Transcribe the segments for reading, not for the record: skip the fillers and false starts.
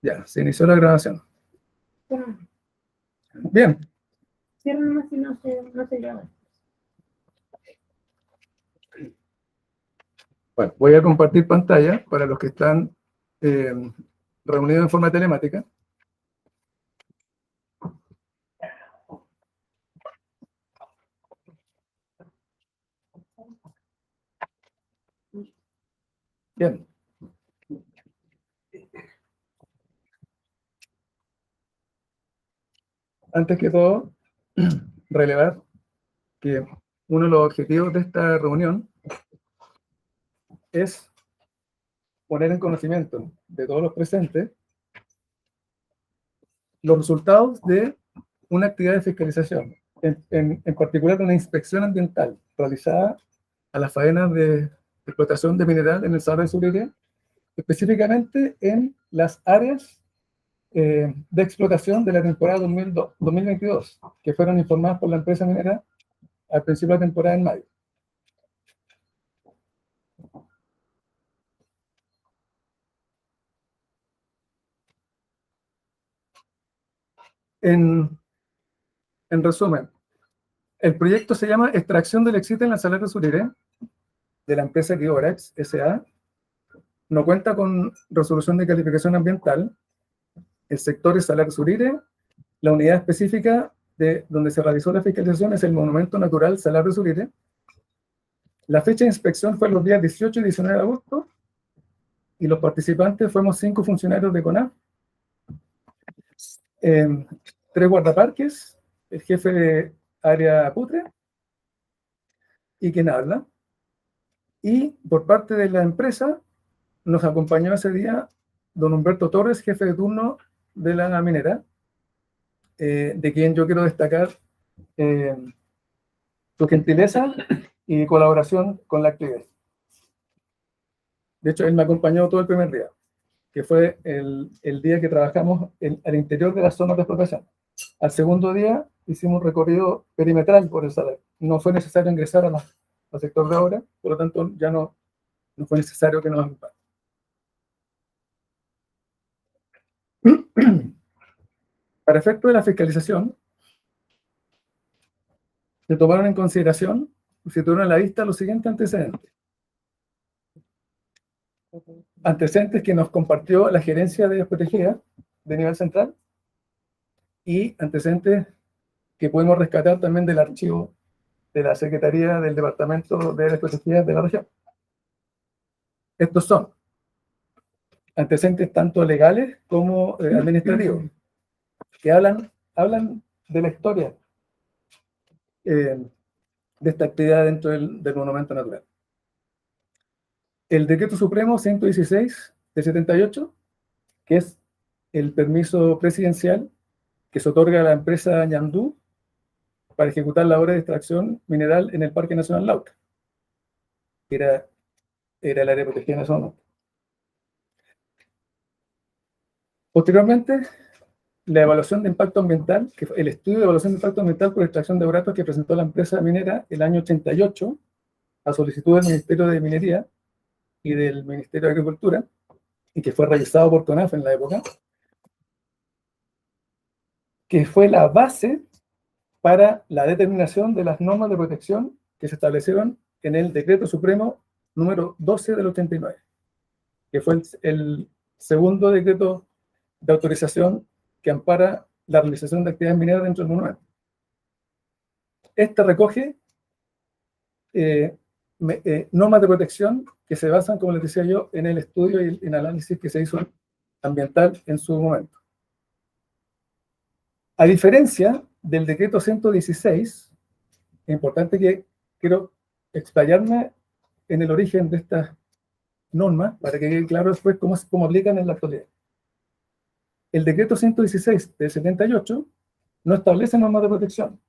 Ya, se inició la grabación. Bien. Cierra nomás si no se graba. Bueno, voy a compartir pantalla para los que están reunidos en forma telemática. Bien. Antes que todo, relevar que uno de los objetivos de esta reunión es poner en conocimiento de todos los presentes los resultados de una actividad de fiscalización, en particular una inspección ambiental realizada a las faenas de explotación de mineral en el Salar de Surire, específicamente en las áreas de explotación de la temporada 2022, que fueron informadas por la empresa minera al principio de la temporada en mayo. En resumen, el proyecto se llama Extracción del Exite en la Salar de Surire, de la empresa Georax S.A. No cuenta con resolución de calificación ambiental. El sector es Salar Surire. La unidad específica de donde se realizó la fiscalización es el Monumento Natural Salar de Surire. La fecha de inspección fue los días 18 y 19 de agosto y los participantes fuimos 5 funcionarios de CONAF, 3 guardaparques, el jefe de área Putre y quien habla. Y por parte de la empresa nos acompañó ese día don Humberto Torres, jefe de turno de la minera, de quien yo quiero destacar su gentileza y colaboración con la actividad. De hecho, él me acompañó todo el primer día, que fue el día que trabajamos al interior de las zonas de explotación. Al segundo día hicimos un recorrido perimetral por el salar. No fue necesario ingresar al sector de obra, por lo tanto ya no fue necesario que nos acompañe. Para efecto de la fiscalización, se tomaron en consideración, se tuvieron a la vista los siguientes antecedentes. Antecedentes que nos compartió la gerencia de protegida de nivel central y antecedentes que podemos rescatar también del archivo de la Secretaría del Departamento de Protegidas de la región. Estos son antecedentes tanto legales como administrativos, que hablan de la historia de esta actividad dentro del monumento natural. El Decreto Supremo 116 de 78, que es el permiso presidencial que se otorga a la empresa Ñandú para ejecutar la obra de extracción mineral en el Parque Nacional Lauca, que era el área protegida en ese momento. Posteriormente, la evaluación de impacto ambiental, que fue el estudio de evaluación de impacto ambiental por extracción de boratos que presentó la empresa minera el año 88 a solicitud del Ministerio de Minería y del Ministerio de Agricultura, y que fue realizado por CONAF en la época, que fue la base para la determinación de las normas de protección que se establecieron en el Decreto Supremo número 12 del 89, que fue el segundo decreto de autorización que ampara la realización de actividades mineras dentro del monumento. Este recoge normas de protección que se basan, como les decía yo, en el estudio y el análisis que se hizo ambiental en su momento. A diferencia del decreto 116, es importante que quiero explayarme en el origen de estas normas para que quede claro después cómo aplican en la actualidad. El decreto 116 del 78 no establece normas de protección,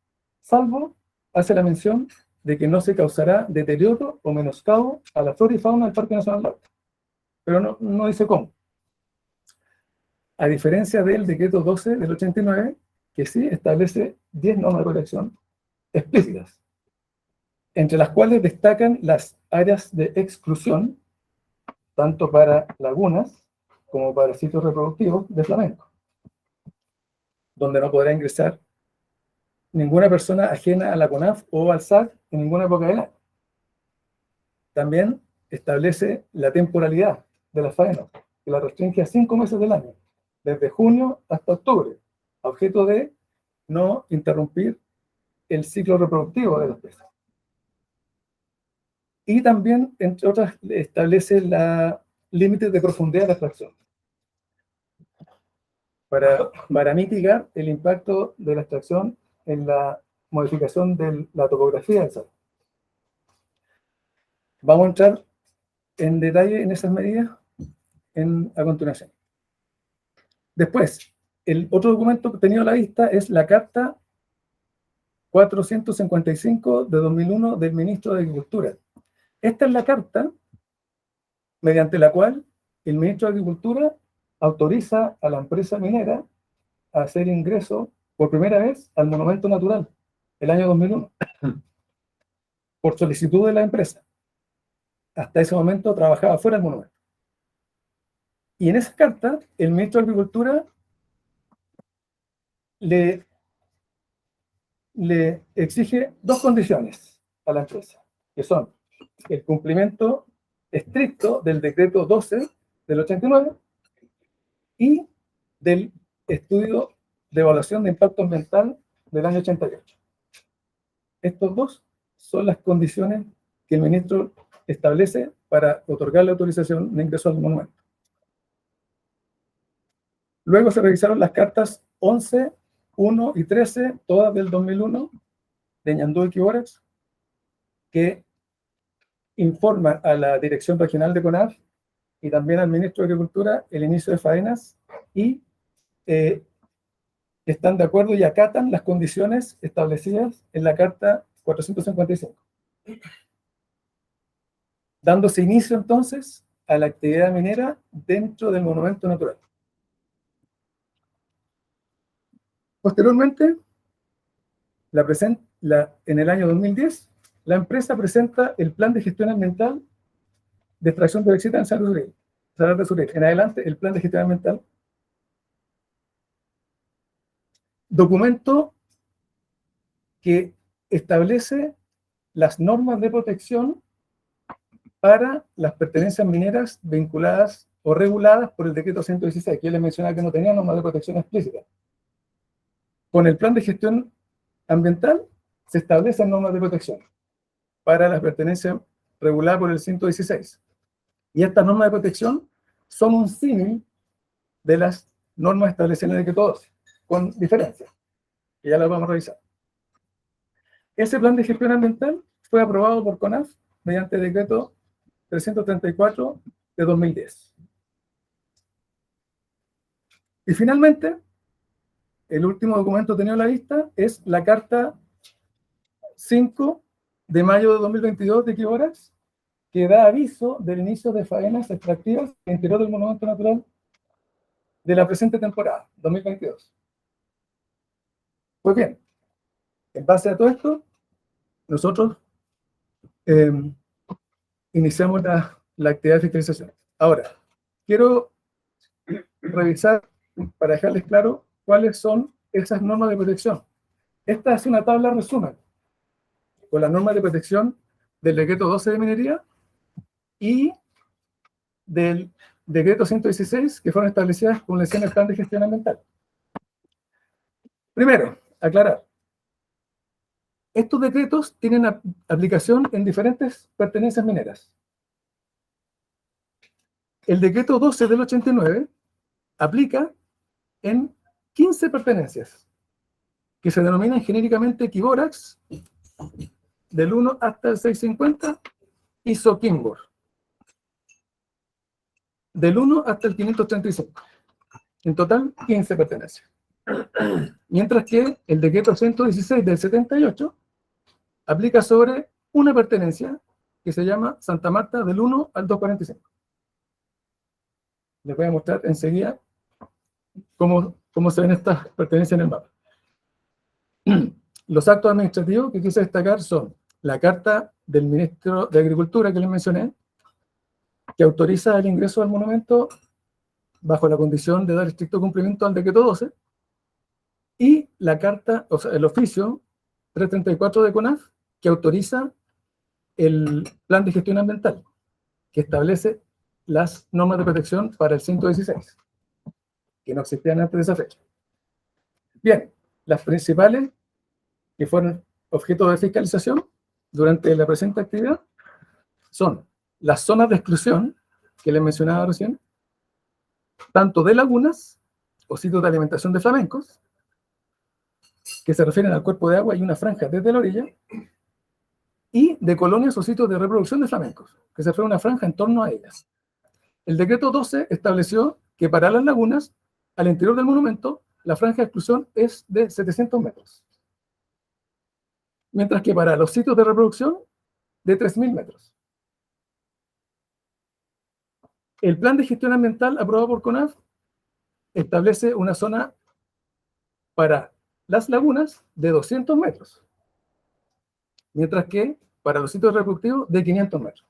salvo hace la mención de que no se causará deterioro o menoscabo a la flora y fauna del Parque Nacional Lauca, pero no dice cómo. A diferencia del decreto 12 del 89, que sí establece 10 normas de protección explícitas, entre las cuales destacan las áreas de exclusión, tanto para lagunas como para sitios reproductivos de flamencos, donde no podrá ingresar ninguna persona ajena a la CONAF o al SAC en ninguna época del año. También establece la temporalidad de las faenas, que la restringe a 5 meses del año, desde junio hasta octubre, a objeto de no interrumpir el ciclo reproductivo de las presas. Y también, entre otras, establece la límites de profundidad de la extracción para mitigar el impacto de la extracción en la modificación de la topografía del sal. Vamos a entrar en detalle en esas medidas a continuación. Después, el otro documento tenido a la vista es la Carta 455 de 2001 del Ministro de Agricultura. Esta es la carta mediante la cual el Ministro de Agricultura autoriza a la empresa minera a hacer ingreso por primera vez al monumento natural, el año 2001, por solicitud de la empresa. Hasta ese momento trabajaba fuera del monumento. Y en esa carta, el Ministro de Agricultura le exige dos condiciones a la empresa, que son el cumplimiento estricto del decreto 12 del 89 y del estudio de evaluación de impacto ambiental del año 88. Estos dos son las condiciones que el ministro establece para otorgar la autorización de ingreso al monumento. Luego se revisaron las cartas 11, 1 y 13, todas del 2001, de Ñandú y Quibórax, que informan a la Dirección Regional de CONAF y también al Ministro de Agricultura el inicio de faenas y están de acuerdo y acatan las condiciones establecidas en la Carta 455. Dándose inicio entonces a la actividad minera dentro del monumento natural. Posteriormente, en el año 2010, la empresa presenta el Plan de Gestión Ambiental de Extracción de Bauxita en Salar de Suril. En adelante, el Plan de Gestión Ambiental. Documento que establece las normas de protección para las pertenencias mineras vinculadas o reguladas por el decreto 116, que yo les mencionaba que no tenía normas de protección explícitas. Con el plan de gestión ambiental se establecen normas de protección para las pertenencias reguladas por el 116. Y estas normas de protección son un símil de las normas establecidas en el decreto 12, con diferencias, que ya las vamos a revisar. Ese plan de gestión ambiental fue aprobado por CONAF mediante el decreto 334 de 2010. Y finalmente, el último documento tenido a la vista es la Carta 5 de mayo de 2022 de Quibórax, que da aviso del inicio de faenas extractivas en el interior del monumento natural de la presente temporada, 2022. Pues bien, en base a todo esto, nosotros iniciamos la actividad de fiscalización. Ahora, quiero revisar para dejarles claro cuáles son esas normas de protección. Esta es una tabla resumen con las normas de protección del decreto 12 de minería y del decreto 116 que fueron establecidas con mención al plan de gestión ambiental. Primero, aclarar. Estos decretos tienen aplicación en diferentes pertenencias mineras. El decreto 12 del 89 aplica en 15 pertenencias, que se denominan genéricamente Quibórax, del 1 hasta el 650, y Soquimbor, del 1 hasta el 535. En total, 15 pertenencias. Mientras que el decreto 116 del 78 aplica sobre una pertenencia que se llama Santa Marta del 1 al 245. Les voy a mostrar enseguida cómo se ven estas pertenencias en el mapa. Los actos administrativos que quise destacar son la carta del Ministro de Agricultura que les mencioné, que autoriza el ingreso al monumento bajo la condición de dar estricto cumplimiento al decreto 12, y la carta, o sea, el oficio 334 de CONAF, que autoriza el plan de gestión ambiental, que establece las normas de protección para el 116, que no existían antes de esa fecha. Bien, las principales que fueron objeto de fiscalización durante la presente actividad son las zonas de exclusión, que les mencionaba recién, tanto de lagunas o sitios de alimentación de flamencos, que se refieren al cuerpo de agua y una franja desde la orilla, y de colonias o sitios de reproducción de flamencos, que se refiere a una franja en torno a ellas. El decreto 12 estableció que para las lagunas, al interior del monumento, la franja de exclusión es de 700 metros, mientras que para los sitios de reproducción, de 3.000 metros. El plan de gestión ambiental aprobado por CONAF establece una zona para las lagunas de 200 metros, mientras que para los sitios reproductivos de 500 metros.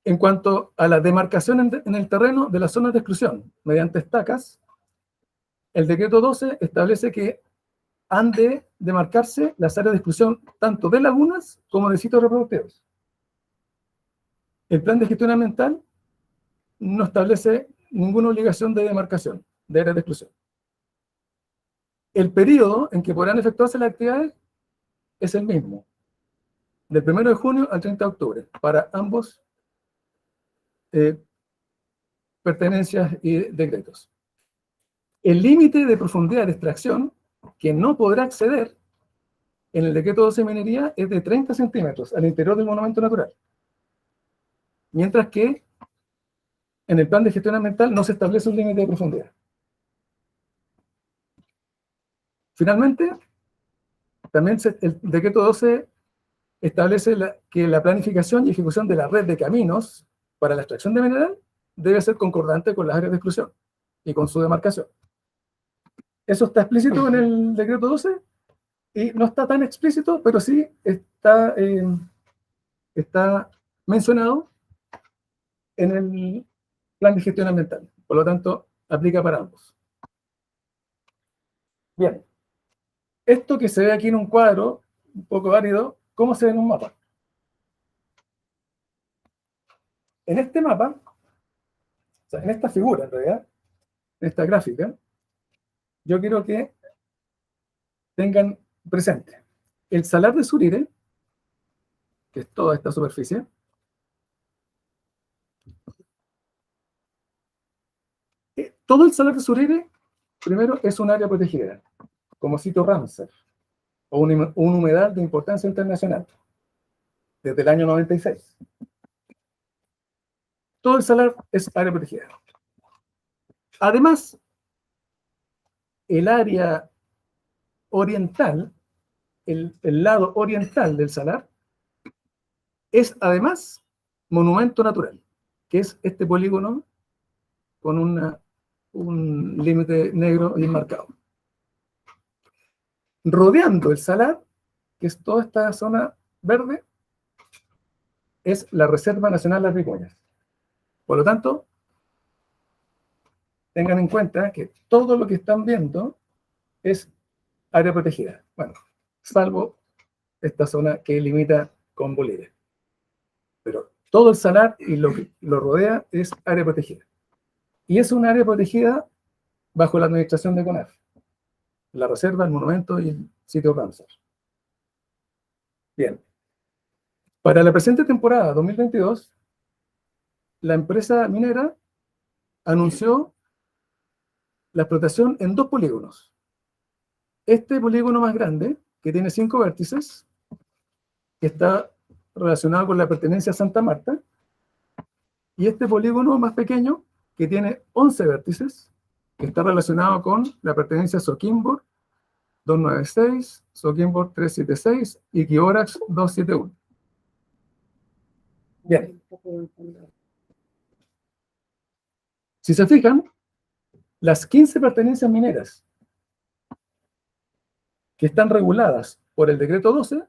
En cuanto a la demarcación en el terreno de las zonas de exclusión mediante estacas, el decreto 12 establece que han de demarcarse las áreas de exclusión tanto de lagunas como de sitios reproductivos. El plan de gestión ambiental no establece ninguna obligación de demarcación de áreas de exclusión. El periodo en que podrán efectuarse las actividades es el mismo, del 1 de junio al 30 de octubre, para ambos pertenencias y decretos. El límite de profundidad de extracción que no podrá exceder en el decreto 12 de minería es de 30 centímetros al interior del monumento natural, mientras que en el plan de gestión ambiental no se establece un límite de profundidad. Finalmente, también el decreto 12 establece que la planificación y ejecución de la red de caminos para la extracción de mineral debe ser concordante con las áreas de exclusión y con su demarcación. Eso está explícito en el decreto 12 y no está tan explícito, pero sí está mencionado en el plan de gestión ambiental. Por lo tanto, aplica para ambos. Bien. Esto que se ve aquí en un cuadro, un poco árido, ¿cómo se ve en un mapa? En este mapa, o sea, en esta figura, en realidad, en esta gráfica, yo quiero que tengan presente el salar de Surire, que es toda esta superficie, todo el salar de Surire, primero, es un área protegida, como sitio Ramsar, o un humedal de importancia internacional, desde el año 96. Todo el salar es área protegida. Además, el área oriental, el lado oriental del salar, es además monumento natural, que es este polígono con un límite negro bien marcado. Rodeando el salar, que es toda esta zona verde, es la Reserva Nacional Las Vicuñas. Por lo tanto, tengan en cuenta que todo lo que están viendo es área protegida. Bueno, salvo esta zona que limita con Bolivia. Pero todo el salar y lo que lo rodea es área protegida. Y es un área protegida bajo la administración de CONAF. La reserva, el monumento y el sitio Ramsar. Bien. Para la presente temporada 2022, la empresa minera anunció la explotación en 2 polígonos. Este polígono más grande, que tiene 5 vértices, que está relacionado con la pertenencia a Santa Marta, y este polígono más pequeño, que tiene 11 vértices, que está relacionado con la pertenencia a Soquimbor 296, Soquimbor 376 y Quiórax 271. Bien. Si se fijan, las 15 pertenencias mineras que están reguladas por el decreto 12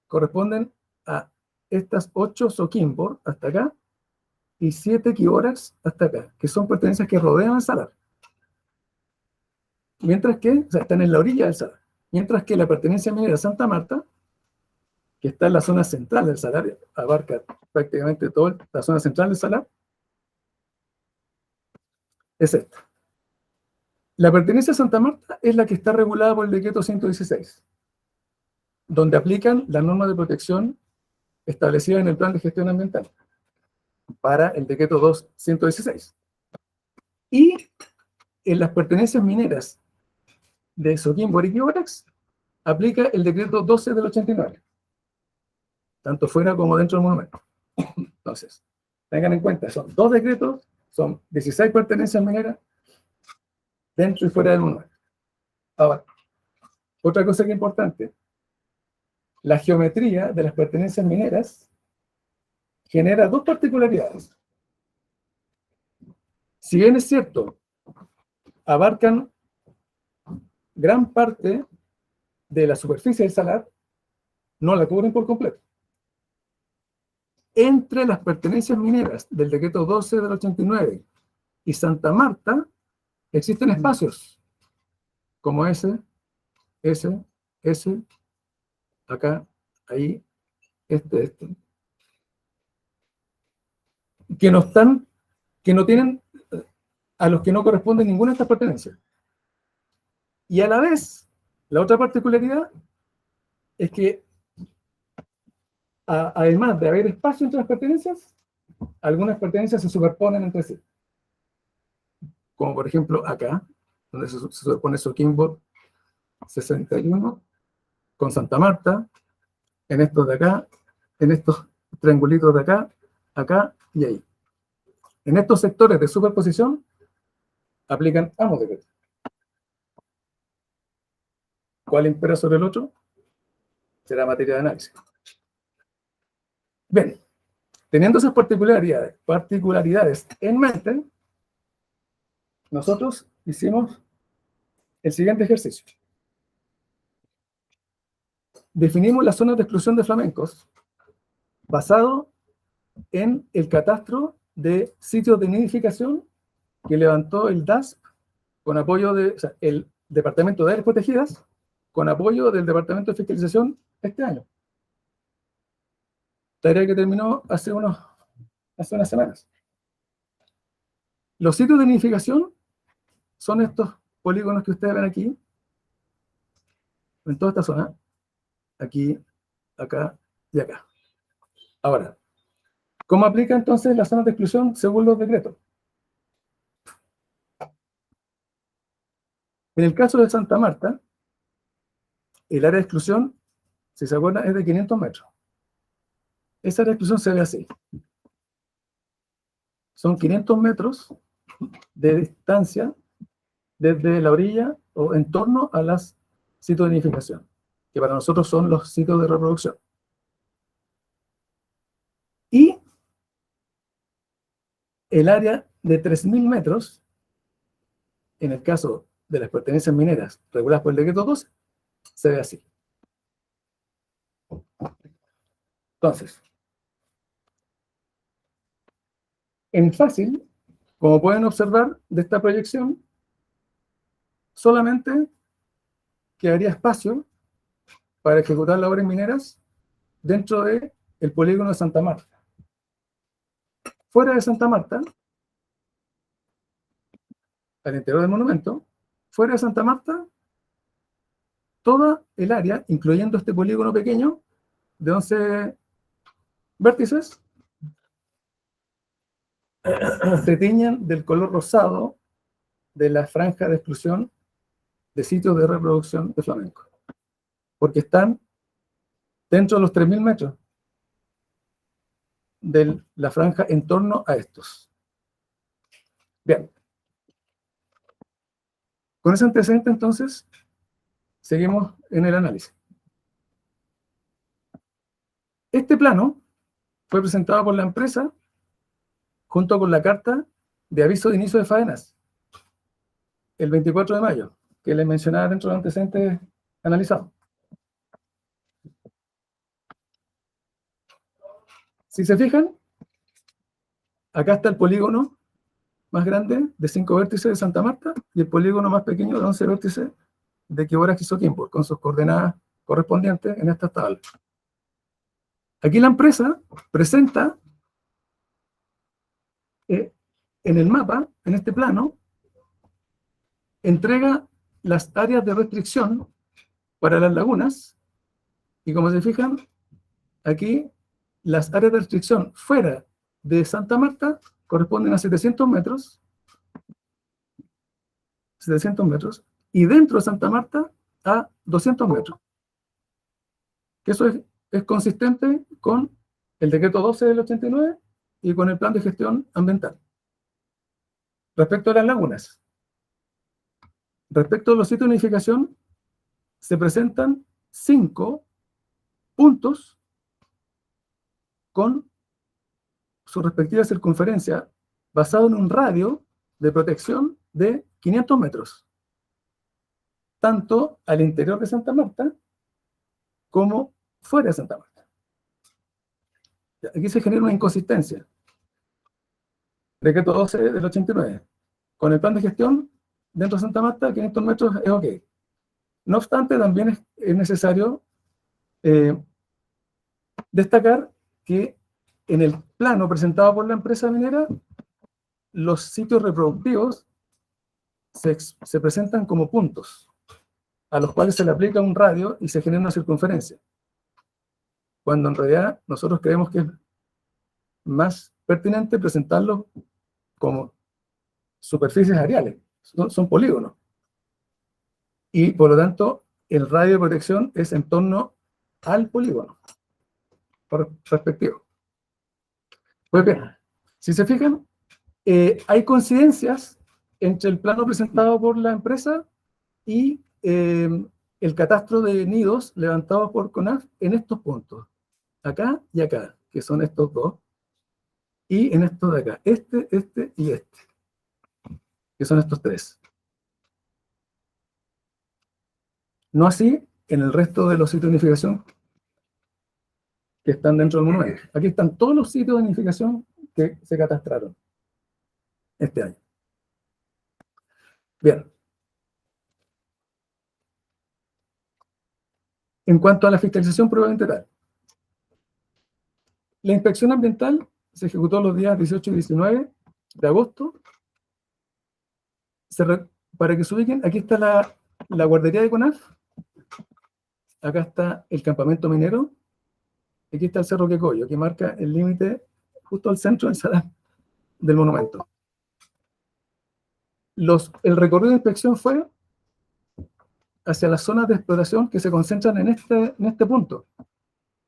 corresponden a estas 8 Soquimbor hasta acá y 7 kilómetros hasta acá, que son pertenencias que rodean el salar. Mientras que, o sea, están en la orilla del salar. Mientras que la pertenencia minera Santa Marta, que está en la zona central del salar, abarca prácticamente toda la zona central del salar, es esta. La pertenencia a Santa Marta es la que está regulada por el decreto 116, donde aplican las normas de protección establecidas en el plan de gestión ambiental para el decreto 216. Y en las pertenencias mineras de Soquimbo, Arica y Guarax, aplica el decreto 12 del 89, tanto fuera como dentro del monumento. Entonces, tengan en cuenta, son 2 decretos, son 16 pertenencias mineras dentro y fuera del monumento. Ahora, otra cosa que es importante, la geometría de las pertenencias mineras genera 2 particularidades. Si bien es cierto, abarcan gran parte de la superficie del salar, no la cubren por completo. Entre las pertenencias mineras del decreto 12 del 89 y Santa Marta, existen espacios como ese, acá, ahí, este, que no están, que no tienen, a los que no corresponde ninguna de estas pertenencias. Y a la vez, la otra particularidad es que, además de haber espacio entre las pertenencias, algunas pertenencias se superponen entre sí. Como por ejemplo acá, donde se superpone Soquimbo 61 con Santa Marta, en estos de acá, en estos triangulitos de acá, acá y ahí. En estos sectores de superposición aplican ambos decretos. ¿Cuál impera sobre el otro? Será materia de análisis. Bien, teniendo esas particularidades en mente, nosotros hicimos el siguiente ejercicio. Definimos las zonas de exclusión de flamencos basado en el catastro de sitios de nidificación que levantó el DASP con apoyo de, o sea, el Departamento de Áreas Protegidas con apoyo del Departamento de Fiscalización este año. Tarea que terminó hace unas semanas. Los sitios de nidificación son estos polígonos que ustedes ven aquí, en toda esta zona, aquí, acá y acá. Ahora, ¿cómo aplica entonces las zonas de exclusión según los decretos? En el caso de Santa Marta, el área de exclusión, si se acuerdan, es de 500 metros. Esa área de exclusión se ve así. Son 500 metros de distancia desde la orilla o en torno a los sitios de nidificación, que para nosotros son los sitios de reproducción. Y el área de 3.000 metros, en el caso de las pertenencias mineras reguladas por el decreto 12, se ve así. Entonces, en fácil, como pueden observar de esta proyección, solamente quedaría espacio para ejecutar labores mineras dentro del polígono de Santa Marta. Fuera de Santa Marta, al interior del monumento, fuera de Santa Marta, toda el área, incluyendo este polígono pequeño de 11 vértices, se tiñen del color rosado de la franja de exclusión de sitios de reproducción de flamenco, porque están dentro de los 3.000 metros de la franja en torno a estos. Bien. Con ese antecedente, entonces, seguimos en el análisis. Este plano fue presentado por la empresa junto con la carta de aviso de inicio de faenas el 24 de mayo, que les mencionaba dentro de los antecedentes analizados. Si se fijan, acá está el polígono más grande de 5 vértices de Santa Marta y el polígono más pequeño de 11 vértices de Quibora-Quizoquimbo, con sus coordenadas correspondientes en esta tabla. Aquí la empresa presenta en el mapa, en este plano, entrega las áreas de restricción para las lagunas, y como se fijan, aquí las áreas de restricción fuera de Santa Marta corresponden a 700 metros, y dentro de Santa Marta a 200 metros. Eso es consistente con el decreto 12 del 89 y con el plan de gestión ambiental. Respecto a las lagunas, respecto a los sitios de nidificación, se presentan 5 puntos con su respectiva circunferencia basado en un radio de protección de 500 metros, tanto al interior de Santa Marta como fuera de Santa Marta. Aquí se genera una inconsistencia. Decreto 12 del 89. Con el plan de gestión, dentro de Santa Marta, 500 metros es ok. No obstante, también es necesario destacar que en el plano presentado por la empresa minera, los sitios reproductivos se presentan como puntos, a los cuales se le aplica un radio y se genera una circunferencia. Cuando en realidad nosotros creemos que es más pertinente presentarlos como superficies areales, son polígonos. Y por lo tanto, el radio de protección es en torno al polígono respectivo. Pues bien, si se fijan, hay coincidencias entre el plano presentado por la empresa y el catastro de nidos levantado por CONAF en estos puntos, acá y acá, que son estos dos, y en estos de acá, este y este, que son estos tres. No así en el resto de los sitios de nidificación que están dentro del monumento. Aquí están todos los sitios de nidificación que se catastraron este año. Bien. En cuanto a la fiscalización probablemente tal, la inspección ambiental se ejecutó los días 18 y 19 de agosto. Para que se ubiquen, aquí está la guardería de CONAF, acá está el campamento minero, aquí está el Cerro Quecoyo, que marca el límite justo al centro del monumento. El recorrido de inspección fue hacia las zonas de explotación que se concentran en este punto,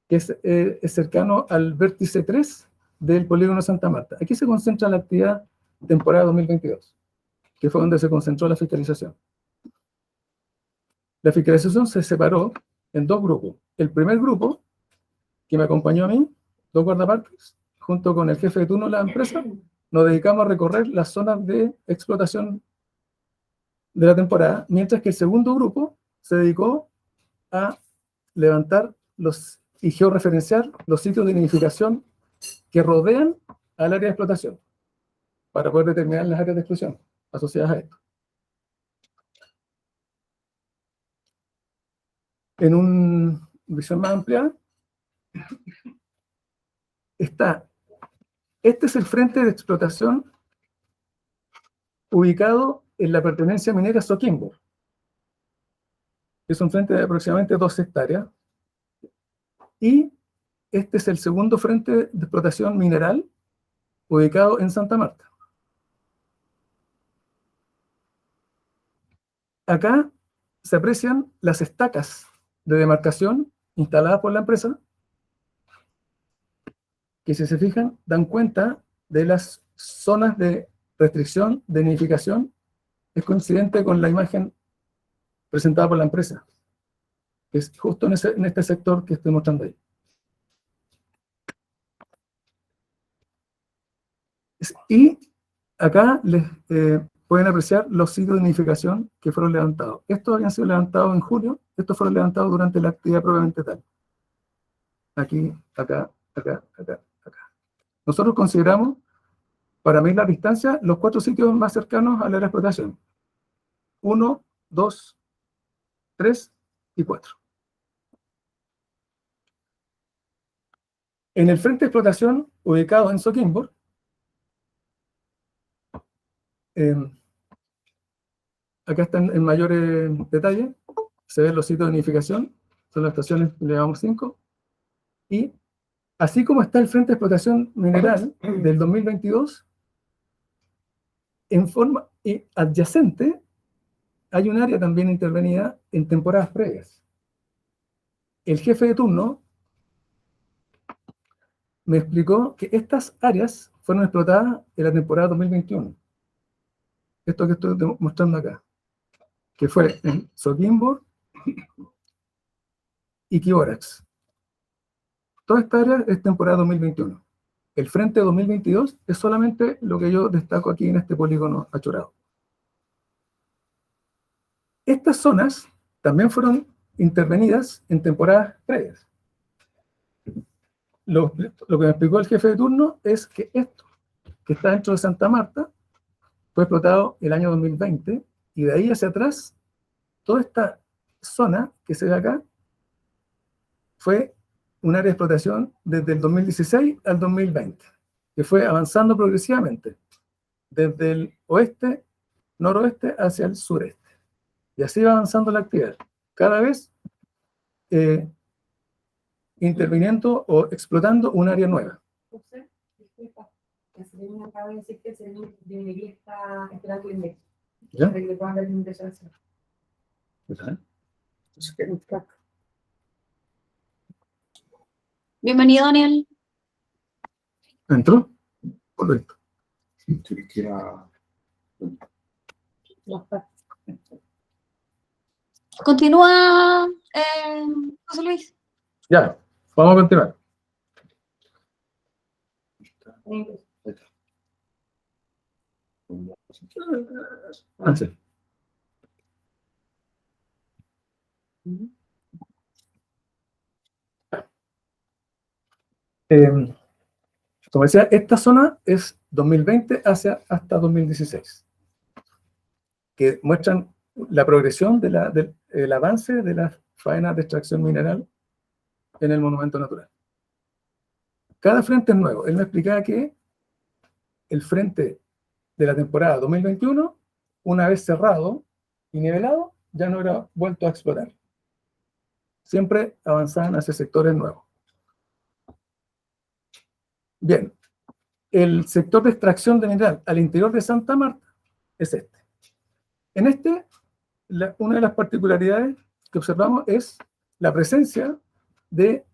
que es cercano al vértice 3 del polígono Santa Marta. Aquí se concentra la actividad temporada 2022, que fue donde se concentró la fiscalización. La fiscalización se separó en dos grupos. El primer grupo, que me acompañó a mí, 2 guardaparques, junto con el jefe de turno de la empresa, nos dedicamos a recorrer las zonas de explotación de la temporada, mientras que el segundo grupo se dedicó a levantar y georreferenciar los sitios de nidificación que rodean al área de explotación, para poder determinar las áreas de exclusión asociadas a esto. En una visión más amplia, este es el frente de explotación ubicado en la pertenencia minera Soquimbo. Es un frente de aproximadamente 2 hectáreas. Y este es el segundo frente de explotación mineral ubicado en Santa Marta. Acá se aprecian las estacas de demarcación instaladas por la empresa, que si se fijan, dan cuenta de las zonas de restricción de nidificación. Es coincidente con la imagen presentada por la empresa, que es justo en este sector que estoy mostrando ahí. Y acá pueden apreciar los sitios de nidificación que fueron levantados. Estos habían sido levantados en julio, estos fueron levantados durante la actividad propiamente tal. Aquí, acá, acá, acá, acá. Nosotros consideramos para medir la distancia, los 4 sitios más cercanos a la área de explotación. 1, 2, 3 y 4. En el frente de explotación, ubicado en Soquimbo, acá están en mayores detalles, se ven los sitios de nidificación, son las estaciones, le damos 5, y así como está el frente de explotación mineral del 2022, en forma adyacente hay un área también intervenida en temporadas previas. El jefe de turno me explicó que estas áreas fueron explotadas en la temporada 2021. Esto que estoy mostrando acá, que fue en Soquimbo y Quiborax. Toda esta área es temporada 2021. El frente 2022 es solamente lo que yo destaco aquí en este polígono achorado. Estas zonas también fueron intervenidas en temporadas previas. Lo que me explicó el jefe de turno es que esto, que está dentro de Santa Marta, fue explotado el año 2020, y de ahí hacia atrás, toda esta zona que se ve acá, fue un área de explotación desde el 2016 al 2020, que fue avanzando progresivamente, desde el oeste, noroeste, hacia el sureste. Y así va avanzando la actividad, cada vez interviniendo o explotando un área nueva. José, disculpa, la Serena acaba de decir que el Serena de minería está esperando el ingreso. ¿Ya? Para que le puedan dar el ingreso al Serena. Bienvenido, Daniel. ¿Entró? Correcto. Continúa, José Luis. Ya, vamos a continuar. Ah, sí. Como decía, esta zona es 2020 hasta 2016, que muestran la progresión del avance de las faenas de extracción mineral en el monumento natural. Cada frente es nuevo. Él me explicaba que el frente de la temporada 2021, una vez cerrado y nivelado, ya no era vuelto a explotar. Siempre avanzaban hacia sectores nuevos. Bien, el sector de extracción de mineral al interior de Santa Marta es este. En este, una de las particularidades que observamos es la presencia de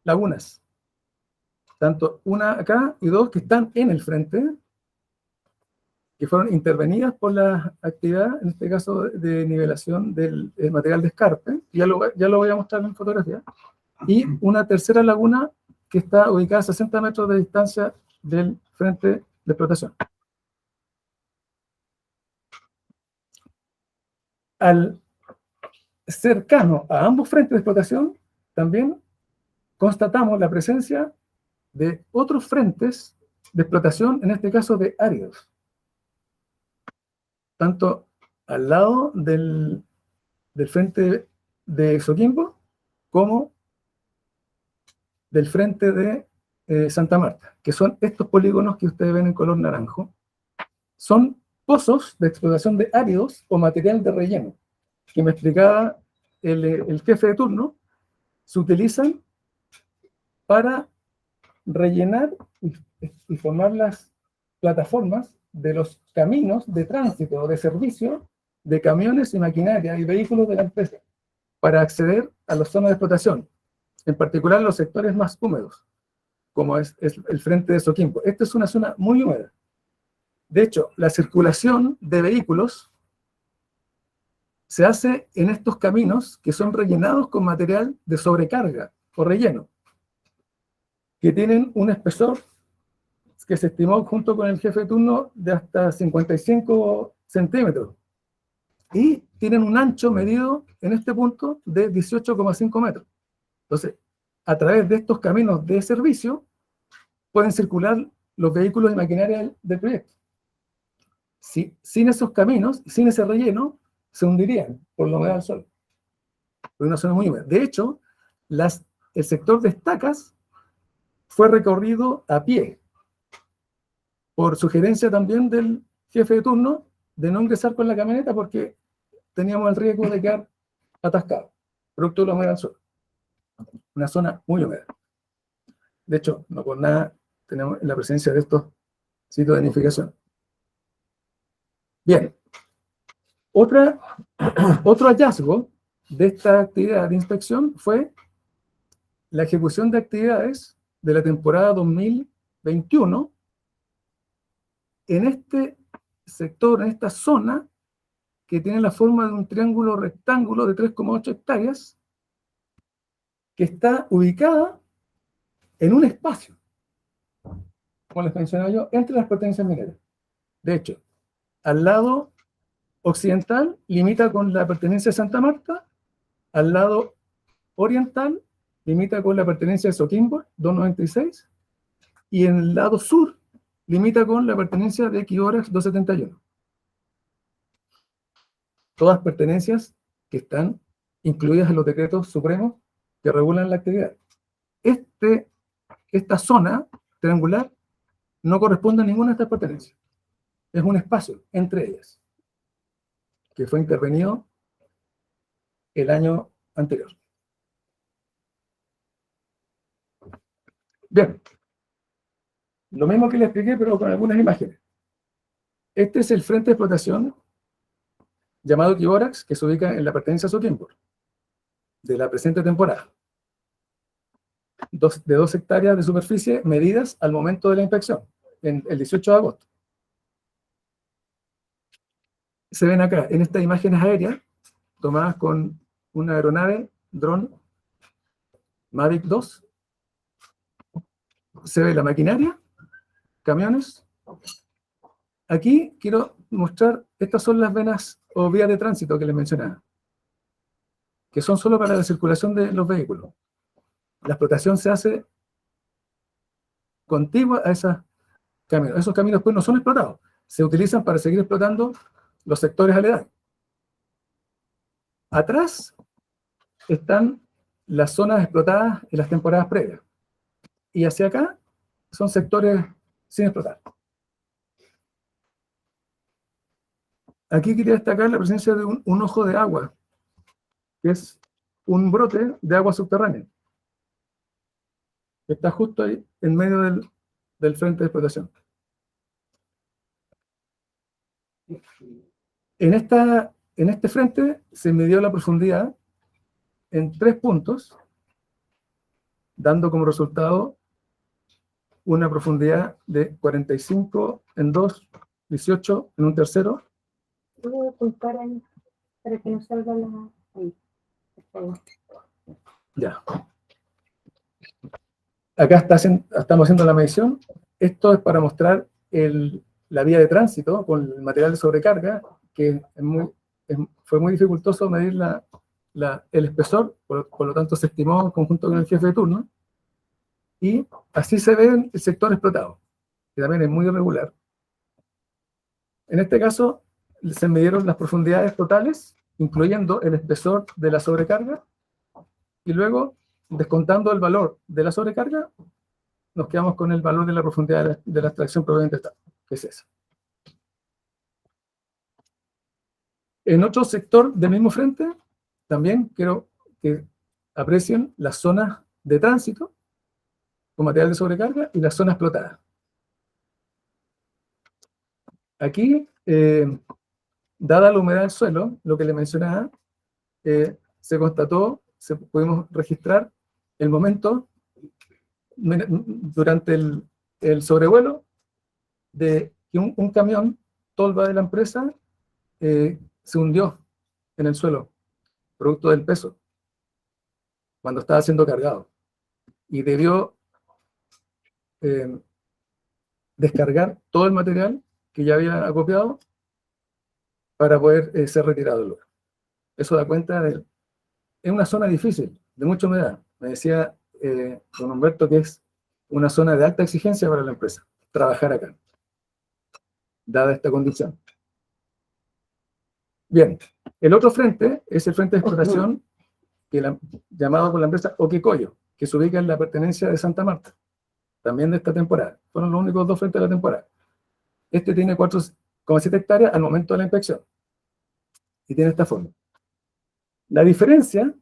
lagunas, tanto una acá y dos que están en el frente, que fueron intervenidas por la actividad, en este caso de nivelación del material de escarpe, ya lo voy a mostrar en fotografía, y una tercera laguna que está ubicada a 60 metros de distancia del frente de explotación. Al cercano a ambos frentes de explotación, también constatamos la presencia de otros frentes de explotación, en este caso de áridos, tanto al lado del frente de Soquimbo como del frente de Santa Marta, que son estos polígonos que ustedes ven en color naranjo. Son pozos de explotación de áridos o material de relleno, que me explicaba el jefe de turno, se utilizan para rellenar y formar las plataformas de los caminos de tránsito o de servicio de camiones y maquinaria y vehículos de la empresa para acceder a las zonas de explotación, en particular los sectores más húmedos, como es el frente de Soquimbo. Esta es una zona muy húmeda. De hecho, la circulación de vehículos se hace en estos caminos que son rellenados con material de sobrecarga o relleno, que tienen un espesor que se estimó junto con el jefe de turno de hasta 55 centímetros y tienen un ancho medido en este punto de 18,5 metros. Entonces, a través de estos caminos de servicio pueden circular los vehículos y maquinaria del proyecto. Sin esos caminos, sin ese relleno, se hundirían por la humedad del suelo. Porque una zona muy húmeda. De hecho, el sector de estacas fue recorrido a pie, por sugerencia también del jefe de turno, de no ingresar con la camioneta porque teníamos el riesgo de quedar atascados, producto de la humedad del suelo. Una zona muy húmeda. De hecho, no por nada tenemos la presencia de estos sitios de nidificación. Bien. Otro hallazgo de esta actividad de inspección fue la ejecución de actividades de la temporada 2021 en este sector, en esta zona que tiene la forma de un triángulo rectángulo de 3,8 hectáreas, que está ubicada en un espacio, como les mencionaba yo, entre las pertenencias mineras. De hecho, al lado occidental limita con la pertenencia de Santa Marta, al lado oriental limita con la pertenencia de Soquimbo, 296, y en el lado sur limita con la pertenencia de Quiborax, 271. Todas pertenencias que están incluidas en los decretos supremos que regulan la actividad. Esta zona triangular no corresponde a ninguna de estas pertenencias. Es un espacio entre ellas, que fue intervenido el año anterior. Bien. Lo mismo que les expliqué, pero con algunas imágenes. Este es el frente de explotación llamado Quiborax, que se ubica en la pertenencia Soquimbo, de la presente temporada. De 2 hectáreas de superficie medidas al momento de la inspección, el 18 de agosto. Se ven acá, en estas imágenes aéreas, tomadas con una aeronave, dron Mavic 2, se ve la maquinaria, camiones. Aquí quiero mostrar, estas son las venas o vías de tránsito que les mencionaba, que son solo para la circulación de los vehículos. La explotación se hace contigua a esos caminos. Esos caminos pues no son explotados, se utilizan para seguir explotando los sectores aledaños. Atrás están las zonas explotadas en las temporadas previas. Y hacia acá son sectores sin explotar. Aquí quería destacar la presencia de un ojo de agua, que es un brote de agua subterránea, que está justo ahí en medio del frente de explotación. En este frente se midió la profundidad en 3 puntos, dando como resultado una profundidad de 45 en 2, 18 en un tercero. Voy a ocultar ahí para que no salga la... Ahí, por favor. Ya. Acá estamos haciendo la medición. Esto es para mostrar la vía de tránsito con el material de sobrecarga, que fue muy dificultoso medir el espesor, por lo tanto se estimó en conjunto con el jefe de turno, y así se ve el sector explotado, que también es muy irregular. En este caso, se midieron las profundidades totales, incluyendo el espesor de la sobrecarga, y luego, descontando el valor de la sobrecarga, nos quedamos con el valor de la profundidad de la extracción proveniente de esta, que es esa. En otro sector del mismo frente, también quiero que aprecien las zonas de tránsito con material de sobrecarga y las zonas explotadas. Aquí, dada la humedad del suelo, lo que le mencionaba, se constató, pudimos registrar el momento durante el sobrevuelo de que un camión tolva de la empresa se hundió en el suelo, producto del peso, cuando estaba siendo cargado, y debió descargar todo el material que ya había acopiado para poder ser retirado del lugar. Eso da cuenta de... Es una zona difícil, de mucha humedad. Me decía don Humberto que es una zona de alta exigencia para la empresa. trabajar acá, dada esta condición. Bien, el otro frente es el frente de explotación llamado por la empresa Oquecoyo, que se ubica en la pertenencia de Santa Marta, también de esta temporada. Fueron los únicos dos frentes de la temporada. Este tiene 4,7 hectáreas al momento de la inspección y tiene esta forma. La diferencia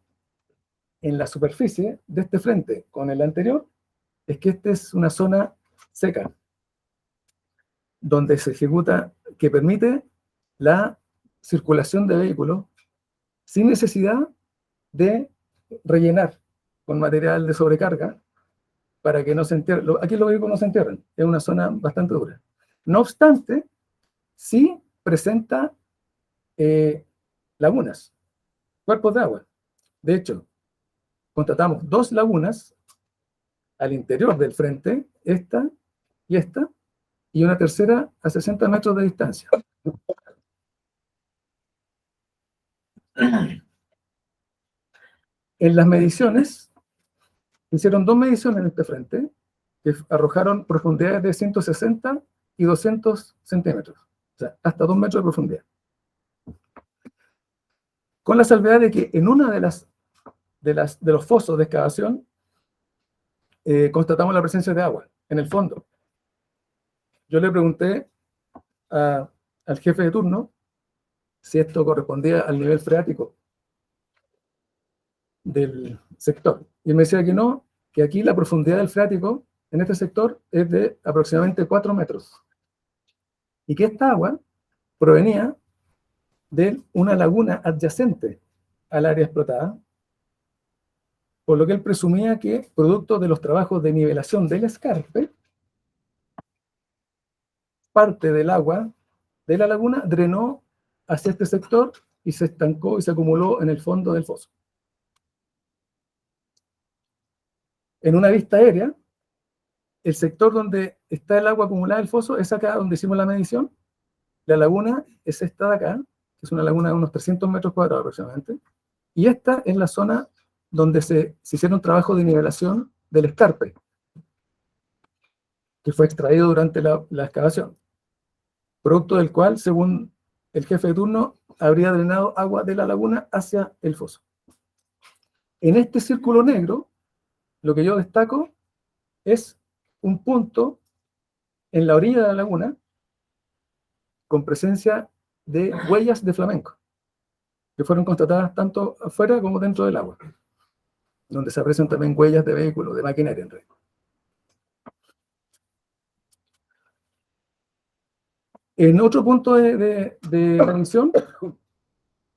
en la superficie de este frente con el anterior es que esta es una zona seca, donde se ejecuta, que permite la circulación de vehículos sin necesidad de rellenar con material de sobrecarga para que no se entierren. Aquí los vehículos no se entierran, es una zona bastante dura. No obstante, sí presenta lagunas, cuerpos de agua. De hecho, constatamos 2 lagunas al interior del frente, esta, y una tercera a 60 metros de distancia. En las mediciones, hicieron 2 mediciones en este frente, que arrojaron profundidades de 160 y 200 centímetros, o sea, hasta 2 metros de profundidad. Con la salvedad de que en una de los fosos de excavación constatamos la presencia de agua en el fondo. Yo le pregunté al jefe de turno si esto correspondía al nivel freático del sector. Y él me decía que no, que aquí la profundidad del freático en este sector es de aproximadamente 4 metros. Y que esta agua provenía de una laguna adyacente al área explotada, por lo que él presumía que, producto de los trabajos de nivelación del escarpe, parte del agua de la laguna drenó hacia este sector y se estancó y se acumuló en el fondo del foso. En una vista aérea, el sector donde está el agua acumulada del foso es acá donde hicimos la medición. La laguna es esta de acá, que es una laguna de unos 300 metros cuadrados aproximadamente, y esta es la zona donde se hicieron trabajos de nivelación del escarpe, que fue extraído durante la excavación, producto del cual, según el jefe de turno, habría drenado agua de la laguna hacia el foso. En este círculo negro, lo que yo destaco es un punto en la orilla de la laguna con presencia de huellas de flamenco, que fueron constatadas tanto afuera como dentro del agua, donde se aprecian también huellas de vehículos, de maquinaria en realidad. En otro punto de medición,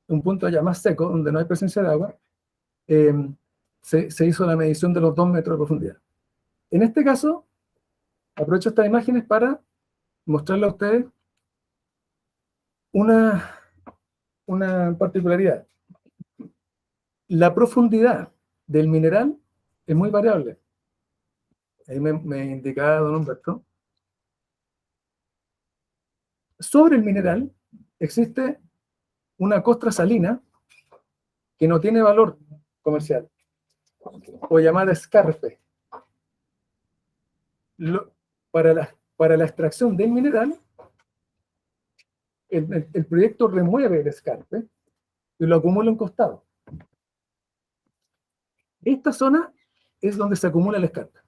un punto ya más seco, donde no hay presencia de agua, se hizo la medición de los 2 metros de profundidad. En este caso, aprovecho estas imágenes para mostrarle a ustedes una particularidad. La profundidad del mineral es muy variable. Ahí me indicaba don Humberto. Sobre el mineral existe una costra salina que no tiene valor comercial, o llamada escarpe. Para la extracción del mineral, el proyecto remueve el escarpe y lo acumula en costado. Esta zona es donde se acumula el escarpe.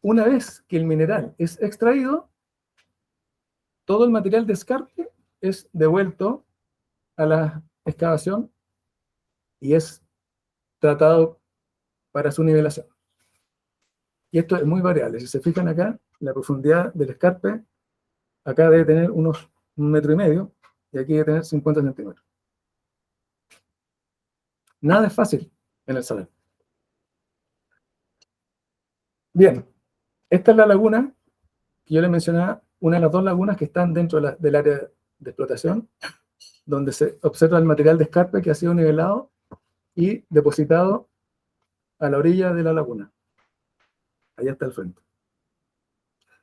Una vez que el mineral es extraído, todo el material de escarpe es devuelto a la excavación y es tratado para su nivelación. Y esto es muy variable. Si se fijan acá, la profundidad del escarpe acá debe tener unos 1,5 metros y aquí debe tener 50 centímetros. Nada es fácil en el salar. Bien, esta es la laguna que yo les mencionaba, una de las 2 lagunas que están dentro del área de explotación, donde se observa el material de escarpe que ha sido nivelado y depositado a la orilla de la laguna. Allá está el frente.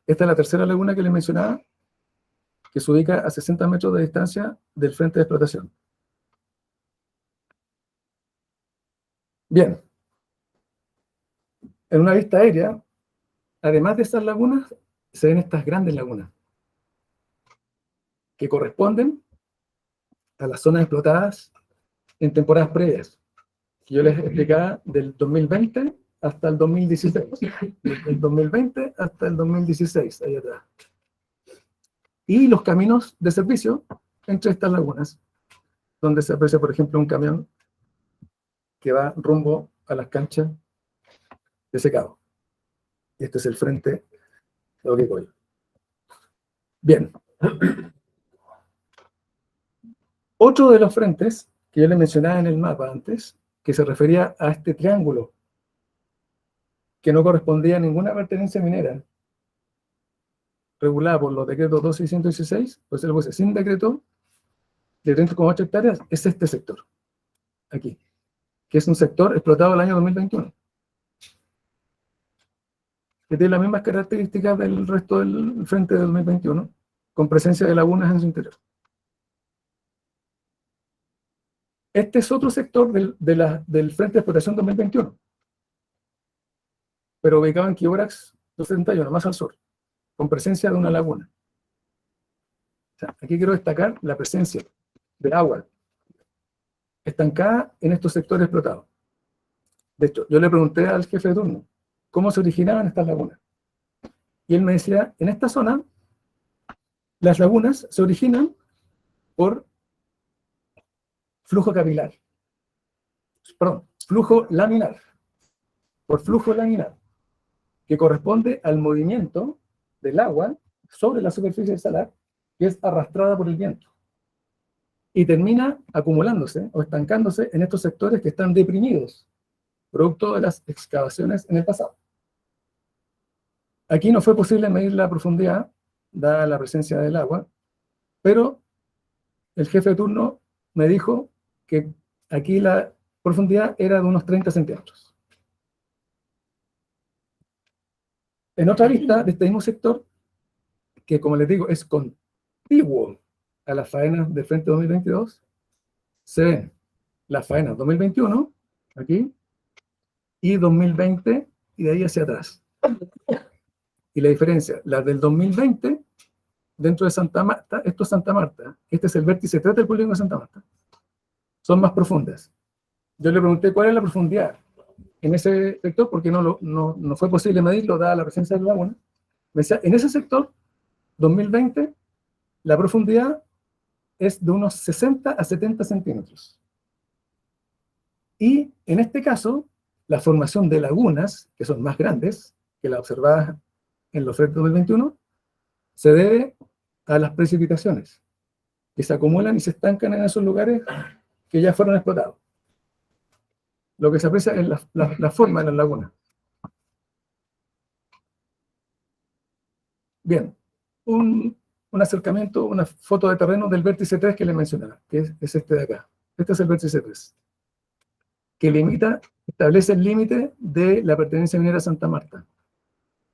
Esta es la tercera laguna que les mencionaba, que se ubica a 60 metros de distancia del frente de explotación. Bien. En una vista aérea, además de estas lagunas, se ven estas grandes lagunas que corresponden a las zonas explotadas en temporadas previas, que yo les explicaba del 2020 hasta el 2016. Del 2020 hasta el 2016, ahí atrás. Y los caminos de servicio entre estas lagunas, donde se aprecia, por ejemplo, un camión que va rumbo a las canchas de secado. Y este es el frente de Oquecoyo. Bien. Otro de los frentes que yo les mencionaba en el mapa antes, que se refería a este triángulo, que no correspondía a ninguna pertenencia minera, regulada por los decretos 12 y 116, pues se lo puse sin decreto, de 30,8 hectáreas, es este sector, aquí, que es un sector explotado el año 2021, que tiene las mismas características del resto del frente de 2021, con presencia de lagunas en su interior. Este es otro sector del frente de explotación 2021, pero ubicado en Quiborax 271, más al sur, con presencia de una laguna. O sea, aquí quiero destacar la presencia de agua estancada en estos sectores explotados. De hecho, yo le pregunté al jefe de turno cómo se originaban estas lagunas. Y él me decía, en esta zona, las lagunas se originan por flujo capilar. Perdón, flujo laminar. Por flujo laminar, que corresponde al movimiento del agua sobre la superficie del salar, que es arrastrada por el viento. Y termina acumulándose o estancándose en estos sectores que están deprimidos, producto de las excavaciones en el pasado. Aquí no fue posible medir la profundidad, dada la presencia del agua, pero el jefe de turno me dijo que aquí la profundidad era de unos 30 centímetros. En otra vista de este mismo sector, que como les digo es contiguo a las faenas del frente 2022, se ven las faenas 2021, aquí, y 2020, y de ahí hacia atrás. Y la diferencia, las del 2020, dentro de Santa Marta, esto es Santa Marta, este es el vértice 3 del polígono de Santa Marta, son más profundas. Yo le pregunté cuál es la profundidad en ese sector, porque no fue posible medirlo, dada la presencia de la laguna. Me decía, en ese sector, 2020, la profundidad es de unos 60 a 70 centímetros. Y en este caso, la formación de lagunas, que son más grandes que las observadas en los frentes 2021, se debe a las precipitaciones, que se acumulan y se estancan en esos lugares que ya fueron explotados. Lo que se aprecia es la forma de las lagunas. Bien, un acercamiento, una foto de terreno del vértice 3 que les mencionaba, que es este de acá. Este es el vértice 3, que limita, establece el límite de la pertenencia minera a Santa Marta.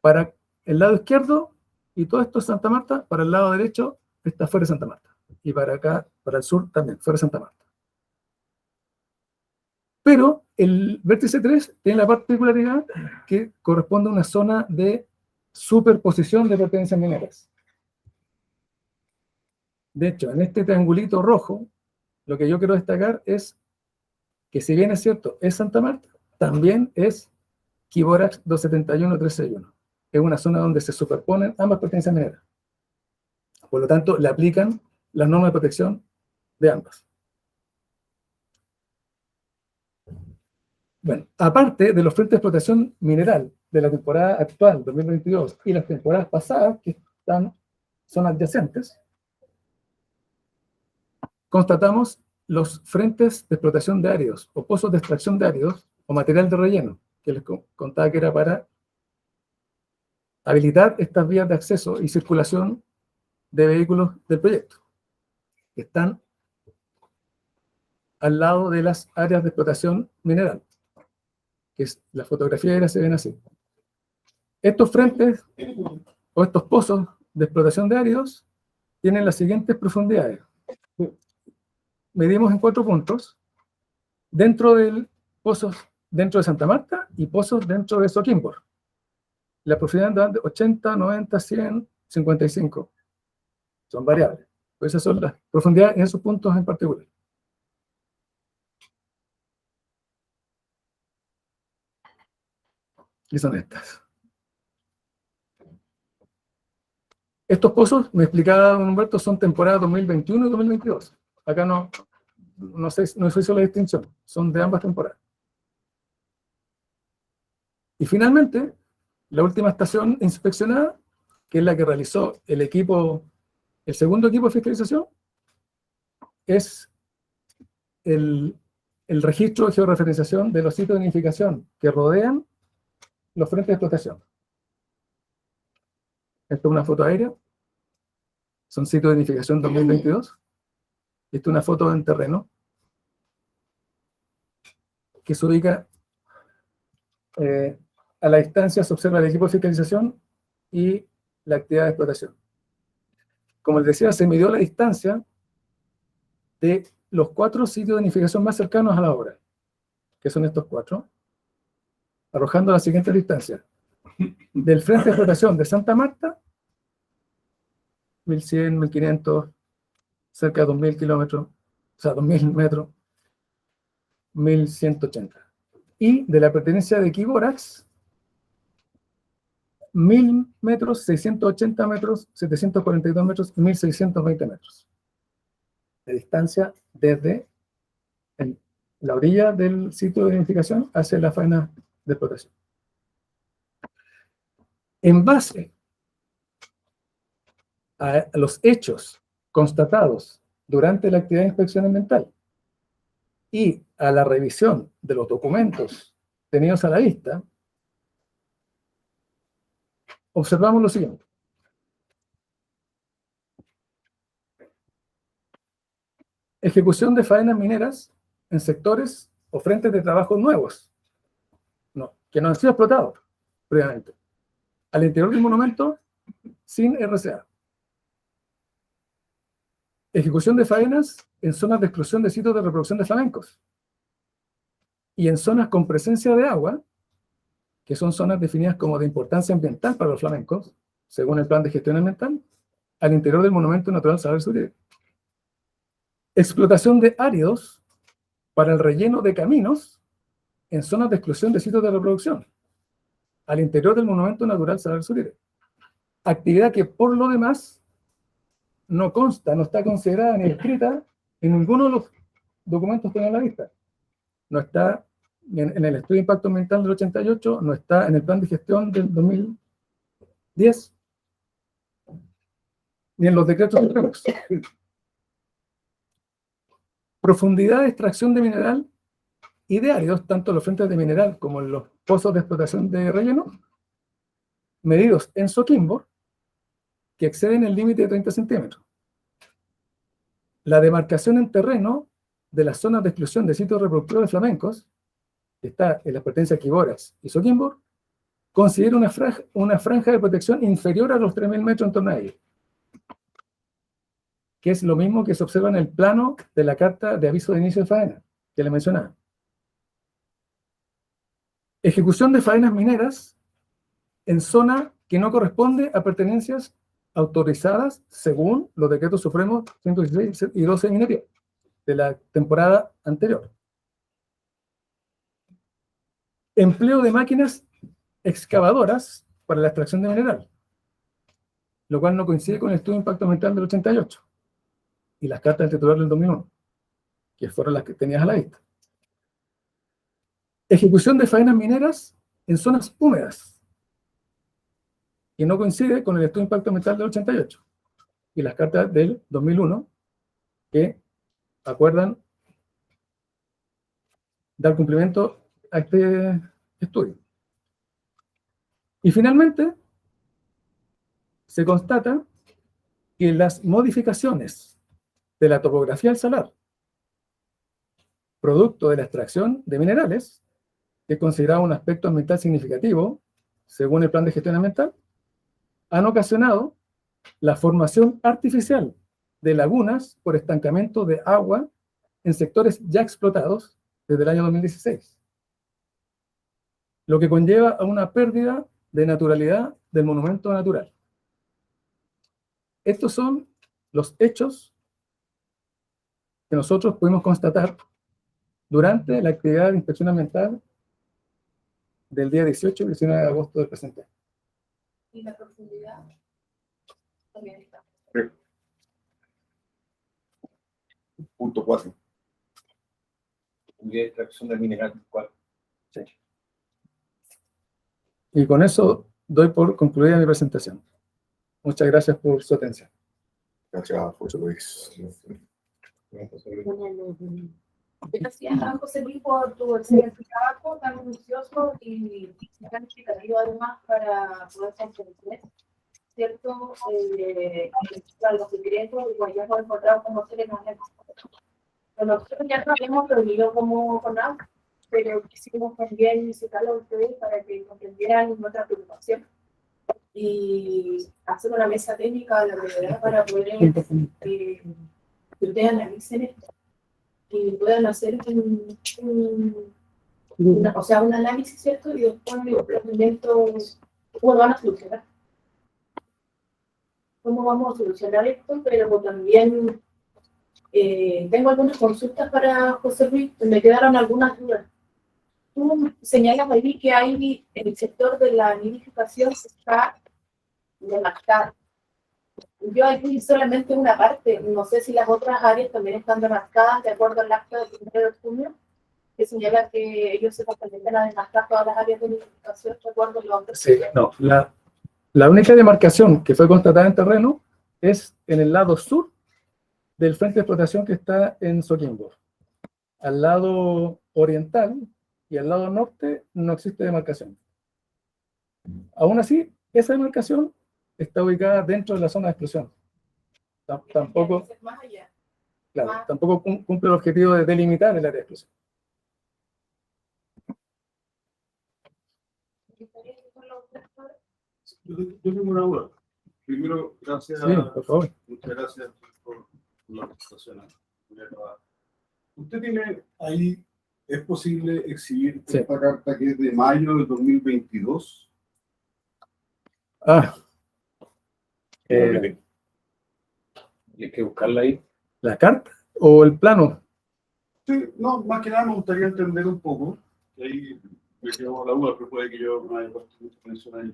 Para el lado izquierdo, y todo esto es Santa Marta, para el lado derecho está fuera de Santa Marta. Y para acá, para el sur también, fuera de Santa Marta. Pero el vértice 3 tiene la particularidad que corresponde a una zona de superposición de pertenencias mineras. De hecho, en este triangulito rojo, lo que yo quiero destacar es que si bien es cierto, es Santa Marta, también es Quiborax 271-361. Es una zona donde se superponen ambas pertenencias mineras. Por lo tanto, le aplican las normas de protección de ambas. Bueno, aparte de los frentes de explotación mineral de la temporada actual, 2022, y las temporadas pasadas, que son adyacentes, constatamos los frentes de explotación de áridos, o pozos de extracción de áridos, o material de relleno, que les contaba que era para habilitar estas vías de acceso y circulación de vehículos del proyecto, que están al lado de las áreas de explotación mineral, que es la fotografía aérea se ven así. Estos frentes, o estos pozos de explotación de áridos, tienen las siguientes profundidades. Medimos en 4 puntos, dentro de pozos dentro de Santa Marta y pozos dentro de Soquimbor. La profundidad andan de 80, 90, 100, 55. Son variables. Pues esas son las profundidades en esos puntos en particular. Y son estas. Estos pozos, me explicaba don Humberto, son temporada 2021 y 2022. Acá no se hizo la distinción. Son de ambas temporadas. Y finalmente, la última estación inspeccionada, que es la que realizó el segundo equipo de fiscalización, es el registro de georreferenciación de los sitios de nidificación que rodean los frentes de explotación. Esta es una foto aérea. Son sitios de nidificación 2022. Esta es una foto en terreno que se ubica a la distancia, se observa el equipo de fiscalización y la actividad de explotación. Como les decía, se midió la distancia de los 4 sitios de nidificación más cercanos a la obra, que son estos 4, arrojando la siguiente distancia. Del frente de explotación de Santa Marta, 1100, 1500, cerca de 2000 kilómetros, o sea, 2000 metros, 1180. Y de la pertenencia de Quiborax, 1000 metros, 680 metros, 742 metros y 1620 metros. De distancia desde la orilla del sitio de identificación hacia la faena de explotación. En base a los hechos constatados durante la actividad de inspección ambiental y a la revisión de los documentos tenidos a la vista, observamos lo siguiente. Ejecución de faenas mineras en sectores o frentes de trabajo nuevos, que no han sido explotados previamente, al interior del monumento sin RCA. Ejecución de faenas en zonas de exclusión de sitios de reproducción de flamencos y en zonas con presencia de agua, que son zonas definidas como de importancia ambiental para los flamencos, según el plan de gestión ambiental, al interior del monumento natural Salar Surire. Explotación de áridos para el relleno de caminos en zonas de exclusión de sitios de reproducción, al interior del monumento natural Salar Surire. Actividad que por lo demás no consta, no está considerada ni escrita en ninguno de los documentos que hay a la vista. No está en el estudio de impacto ambiental del 88, no está en el plan de gestión del 2010, ni en los decretos supremos. Profundidad de extracción de mineral y de áridos, tanto en los frentes de mineral como en los pozos de explotación de relleno, medidos en Soquimbor, que exceden el límite de 30 centímetros. La demarcación en terreno de las zonas de exclusión de sitios reproductores de flamencos, que está en las pertenencias de Quiborax y Soquimbor, considera una franja de protección inferior a los 3000 metros en torno a ella, que es lo mismo que se observa en el plano de la carta de aviso de inicio de faena, que le mencionaba. Ejecución de faenas mineras en zona que no corresponde a pertenencias autorizadas según los decretos supremos 116 y 12 de minería de la temporada anterior. Empleo de máquinas excavadoras para la extracción de mineral, lo cual no coincide con el estudio de impacto ambiental del 88 y las cartas del titular del 2001, que fueron las que tenías a la vista. Ejecución de faenas mineras en zonas húmedas, que no coincide con el estudio de impacto ambiental del 88 y las cartas del 2001, que acuerdan dar cumplimiento a este estudio. Y finalmente, se constata que las modificaciones de la topografía del salar, producto de la extracción de minerales, que es considerado un aspecto ambiental significativo, según el plan de gestión ambiental, han ocasionado la formación artificial de lagunas por estancamiento de agua en sectores ya explotados desde el año 2016, lo que conlleva a una pérdida de naturalidad del monumento natural. Estos son los hechos que nosotros pudimos constatar durante la actividad de inspección ambiental del día 18 y 19 de agosto del presente año. Y la profundidad también está. Punto 4. Y extracción del mineral. ¿Cuál? Sí. Y con eso doy por concluida mi presentación. Muchas gracias por su atención. Gracias, José Luis. Gracias a José Luis por tu excelente trabajo, tan minucioso y planificativo además para poder comprender, ¿cierto? Los secretos y bueno, ya hemos encontrado cómo se le maneja. Nosotros ya nos habíamos reunido como CONAF, pero quisimos también visitarlo a ustedes para que comprendieran nuestra preocupación y hacer una mesa técnica de la brevedad para poder que ustedes analicen esto y puedan hacer un análisis, ¿cierto? Y después los planteamientos, cómo lo van a solucionar. ¿Cómo vamos a solucionar esto? Pero también tengo algunas consultas para José Luis, me quedaron algunas dudas. Tú señalas ahí que hay el sector de la nidificación está demarcado. Yo aquí solamente una parte, no sé si las otras áreas también están demarcadas de acuerdo al acta del 1 de junio, que señala que ellos se comprometen a demarcar todas las áreas de nidificación de acuerdo a los otros. Sí, no, la única demarcación que fue constatada en terreno es en el lado sur del frente de explotación que está en Soquimbo. Al lado oriental y al lado norte no existe demarcación. Aún así, esa demarcación está ubicada dentro de la zona de exclusión. Tampoco, Más allá. claro, tampoco cumple el objetivo de delimitar el área de exclusión. Yo tengo una duda. Primero, gracias. Sí, por favor. Muchas gracias por la presentación. Usted tiene ahí, ¿es posible exhibir Sí. esta carta que es de mayo del 2022? Ah, Hay que buscarla ahí. ¿la carta o el plano? Sí, no, más que nada me gustaría entender un poco. Ahí me quedó la duda, pero puede que yo no haya puesto mucha atención ahí.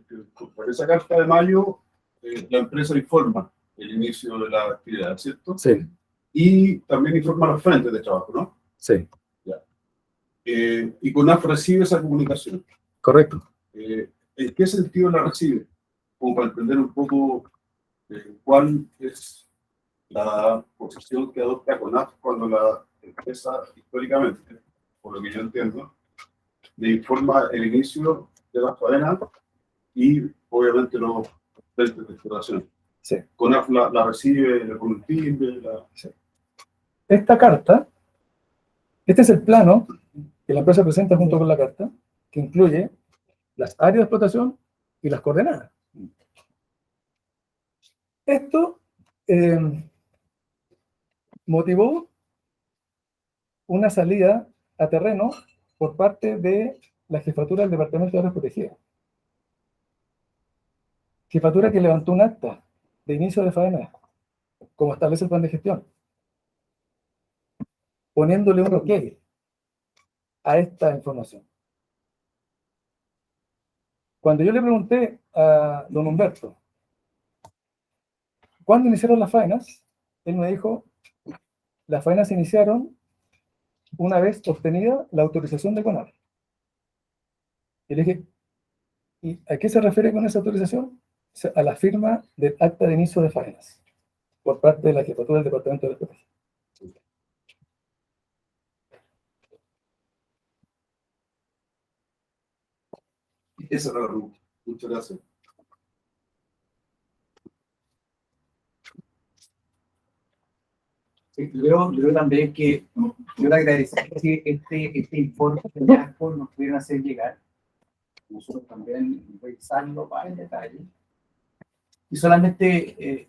Por esa carta de mayo, la empresa informa el inicio de la actividad, ¿cierto? Sí, Y también informa los frentes de trabajo, ¿no? sí, Y CONAF recibe esa comunicación. correcto. ¿En qué sentido la recibe? Como para entender un poco cuál es la posición que adopta CONAF cuando la empresa, históricamente, por lo que yo entiendo, le informa el inicio de la faena y, obviamente, los frentes de explotación. Sí. CONAF la recibe con un timbre. Sí. Esta carta, este es el plano que la empresa presenta junto con la carta, que incluye las áreas de explotación y las coordenadas. Esto motivó una salida a terreno por parte de la jefatura del Departamento de Áreas Protegidas. Jefatura que levantó un acta de inicio de faena, como establece el plan de gestión, poniéndole un ok a esta información. Cuando yo le pregunté a don Humberto, ¿cuándo iniciaron las faenas? Él me dijo, las faenas se iniciaron una vez obtenida la autorización de CONAF. Y le dije, ¿y a qué se refiere con esa autorización? A la firma del acta de inicio de faenas por parte de la jefatura del Departamento de la Protección. Esa es la pregunta. Muchas gracias. Yo también que yo le agradecería que este informe de hallazgo nos pudieran hacer llegar. Nosotros también revisarlo para en detalle. Y solamente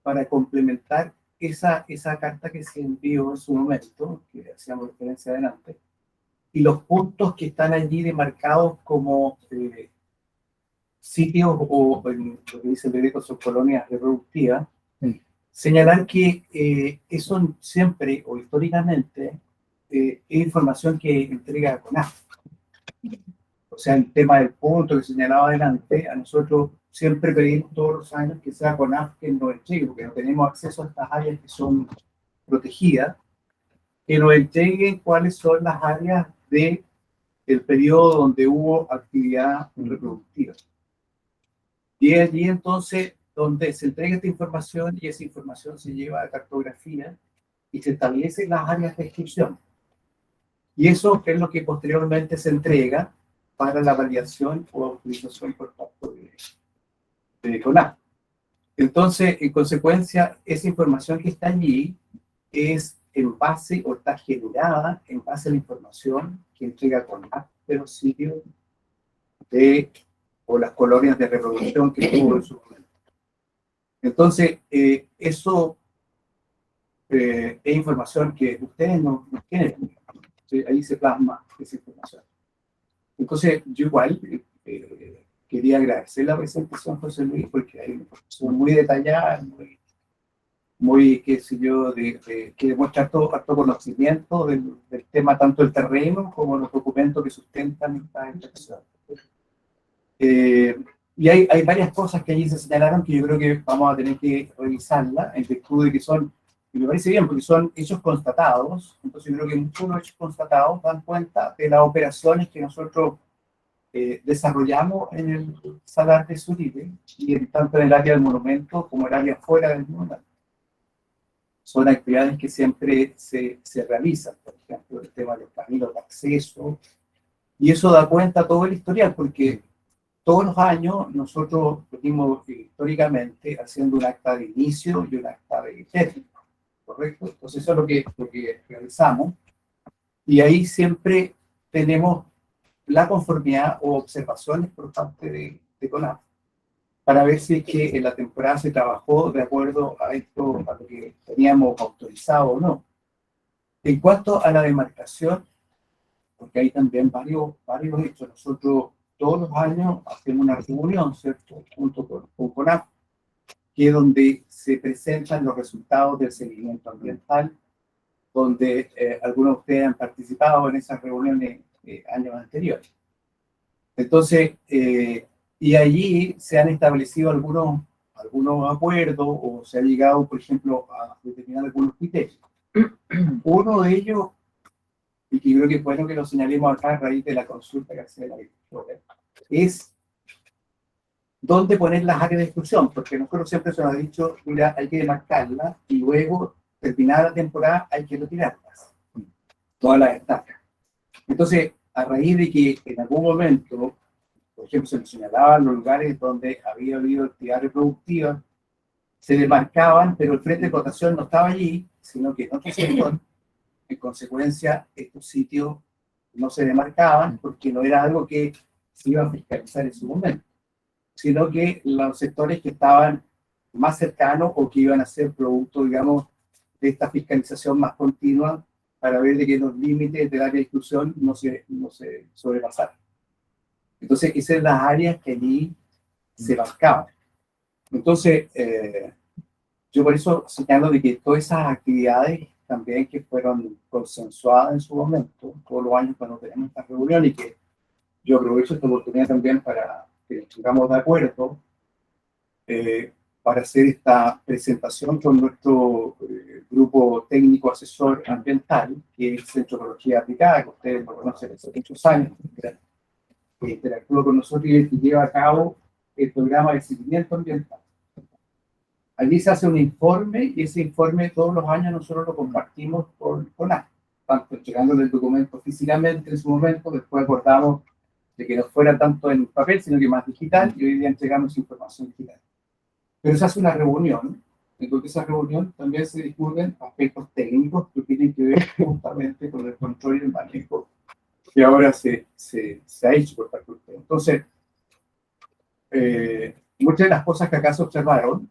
para complementar esa carta que se envió en su momento, que hacíamos referencia adelante, y los puntos que están allí demarcados como sitios o en lo que dice el decreto son colonias reproductivas, Mm. señalar que eso siempre o históricamente es información que entrega CONAF. O sea, el tema del punto que señalaba adelante, a nosotros siempre pedimos todos los años que sea CONAF quien nos entregue, porque no tenemos acceso a estas áreas que son protegidas, que nos entreguen cuáles son las áreas del periodo donde hubo actividad reproductiva. Y es allí entonces donde se entrega esta información y esa información se lleva a cartografía y se establecen las áreas de exclusión. Y eso es lo que posteriormente se entrega para la validación o autorización por parte de CONAF. Entonces, en consecuencia, esa información que está allí es en base o está generada en base a la información que entrega CONAF de los sitios o las colonias de reproducción que tuvo en su momento. Entonces, eso es información que ustedes no tienen. ¿Sí? Ahí se plasma esa información. Entonces, yo igual quería agradecer la presentación, José Luis, porque hay una información muy detallada, muy qué sé yo, que demuestra harto conocimiento del tema, tanto el terreno como los documentos que sustentan esta inversión. Y hay varias cosas que allí se señalaron que yo creo que vamos a tener que revisarlas en virtud de que son, y me parece bien, porque son hechos constatados. Entonces yo creo que muchos de los hechos constatados dan cuenta de las operaciones que nosotros desarrollamos en el Salar de Surire, y tanto en el área del monumento como en el área fuera del monumento. Son actividades que siempre se realizan, por ejemplo, el tema de los caminos de acceso, y eso da cuenta todo el historial, porque todos los años nosotros venimos históricamente haciendo un acta de inicio y un acta de término, ¿correcto? Entonces eso es lo que realizamos, y ahí siempre tenemos la conformidad o observaciones por parte de CONAF para ver si es que en la temporada se trabajó de acuerdo a esto, a lo que teníamos autorizado o no. En cuanto a la demarcación, porque hay también varios hechos, nosotros todos los años hacemos una reunión, ¿cierto?, junto con CONAF, que es donde se presentan los resultados del seguimiento ambiental, donde algunos de ustedes han participado en esas reuniones años anteriores. Entonces, y allí se han establecido algunos acuerdos o se ha llegado, por ejemplo, a determinar algunos criterios. Uno de ellos, y que creo que es bueno que lo señalemos acá a raíz de la consulta que hace la agricultura, es dónde poner las áreas de exclusión, porque nosotros siempre se nos ha dicho, mira, hay que demarcarlas y luego, terminada la temporada, hay que retirarlas, todas las estacas. Entonces, a raíz de que en algún momento, por ejemplo, se nos señalaban los lugares donde había habido actividad reproductiva, se demarcaban, pero el frente de explotación no estaba allí, sino que en otro sector. En consecuencia, estos sitios no se demarcaban porque no era algo que se iba a fiscalizar en su momento, sino que los sectores que estaban más cercanos o que iban a ser producto, digamos, de esta fiscalización más continua para ver de que los límites del área de exclusión no se sobrepasaran. Entonces, esas son las áreas que allí se marcaban. Entonces, yo por eso señalo de que todas esas actividades también que fueron consensuadas en su momento, todos los años cuando tenemos esta reunión, y que yo aprovecho esta oportunidad también para que estemos de acuerdo para hacer esta presentación con nuestro grupo técnico asesor ambiental, que es Centro de Ecología Aplicada, que ustedes lo conocen hace muchos años, que interactúa con nosotros y lleva a cabo el programa de seguimiento ambiental. Allí se hace un informe y ese informe todos los años nosotros lo compartimos con CONAF, tanto entregándole el documento físicamente en su momento, después acordamos de que no fuera tanto en papel, sino que más digital, y hoy día entregamos información digital. Pero se hace una reunión, en donde esa reunión también se discuten aspectos técnicos que tienen que ver justamente con el control y el manejo que ahora se ha hecho por parte de ustedes. Entonces, muchas de las cosas que acá se observaron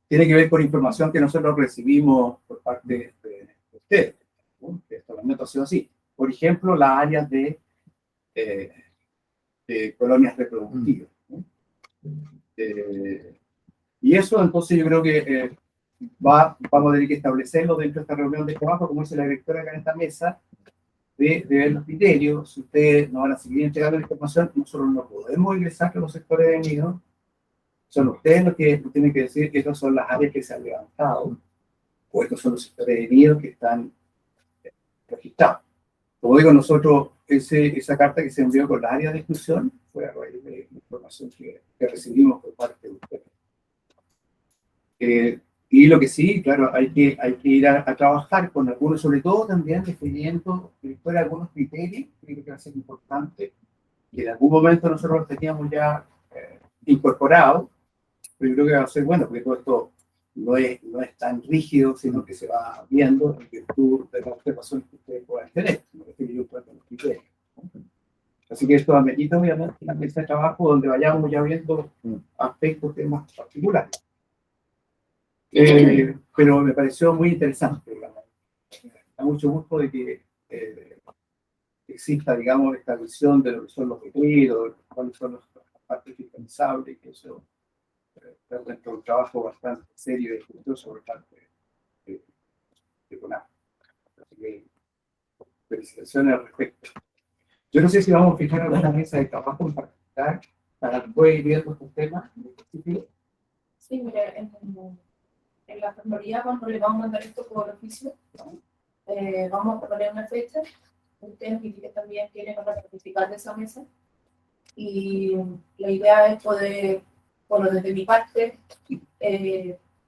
tiene que ver con información que nosotros recibimos por parte de ustedes, ¿no? Esto realmente ha sido así. Por ejemplo, las áreas de colonias reproductivas, ¿no? Y eso, entonces, yo creo que vamos a tener que establecerlo dentro de esta reunión de trabajo, como dice la directora acá en esta mesa, de ver los criterios. Si ustedes nos van a seguir entregando la información, nosotros no podemos ingresar a los sectores de nido. Son ustedes los que tienen que decir que estas son las áreas que se han levantado, o estos son los sectores de nido que están registrados. Como digo, nosotros, esa carta que se envió con las áreas de exclusión fue a raíz de la información que recibimos por parte de ustedes. Y lo que sí, claro, hay que ir a trabajar con algunos, sobre todo también definiendo algunos criterios, creo que va a ser importante, que en algún momento nosotros los teníamos ya incorporados, pero yo creo que va a ser bueno, porque todo esto no es tan rígido, sino que se va viendo en virtud de las observaciones que ustedes puedan tener, ¿no? Los criterios, ¿no? Así que esto amerita, obviamente, una mesa de trabajo donde vayamos ya viendo aspectos, temas particulares. Pero me pareció muy interesante. Me da mucho gusto de que exista, digamos, esta visión de lo que son los requeridos, cuáles son las partes fiscalizables, que eso dentro de un trabajo bastante serio y juicioso por parte de CONAF. Así que, felicitaciones al respecto. Yo no sé si vamos a fijar alguna mesa de trabajo en particular para después ir viendo estos temas. Sí, mira, en la factoría, cuando le vamos a mandar esto por oficio, vamos a poner una fecha. Ustedes que también quieren participar de esa mesa. Y la idea es poder, bueno, desde mi parte,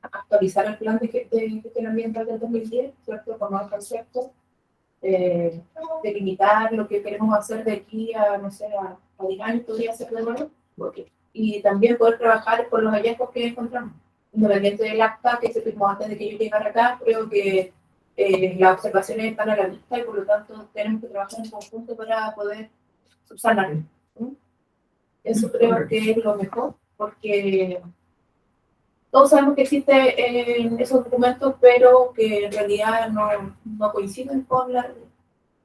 actualizar el plan de gestión ambiental del 2010, ¿cierto? Con nuevos conceptos, delimitar lo que queremos hacer de aquí a, no sé, a 10 años, podría ser de nuevo. Y también poder trabajar con los hallazgos que encontramos. Independiente del acta que se firmó antes de que yo llegara acá, creo que las observaciones están a la vista y por lo tanto tenemos que trabajar en conjunto para poder subsanar. Eso creo que es lo mejor, porque todos sabemos que existen esos documentos, pero que en realidad no coinciden con la realidad.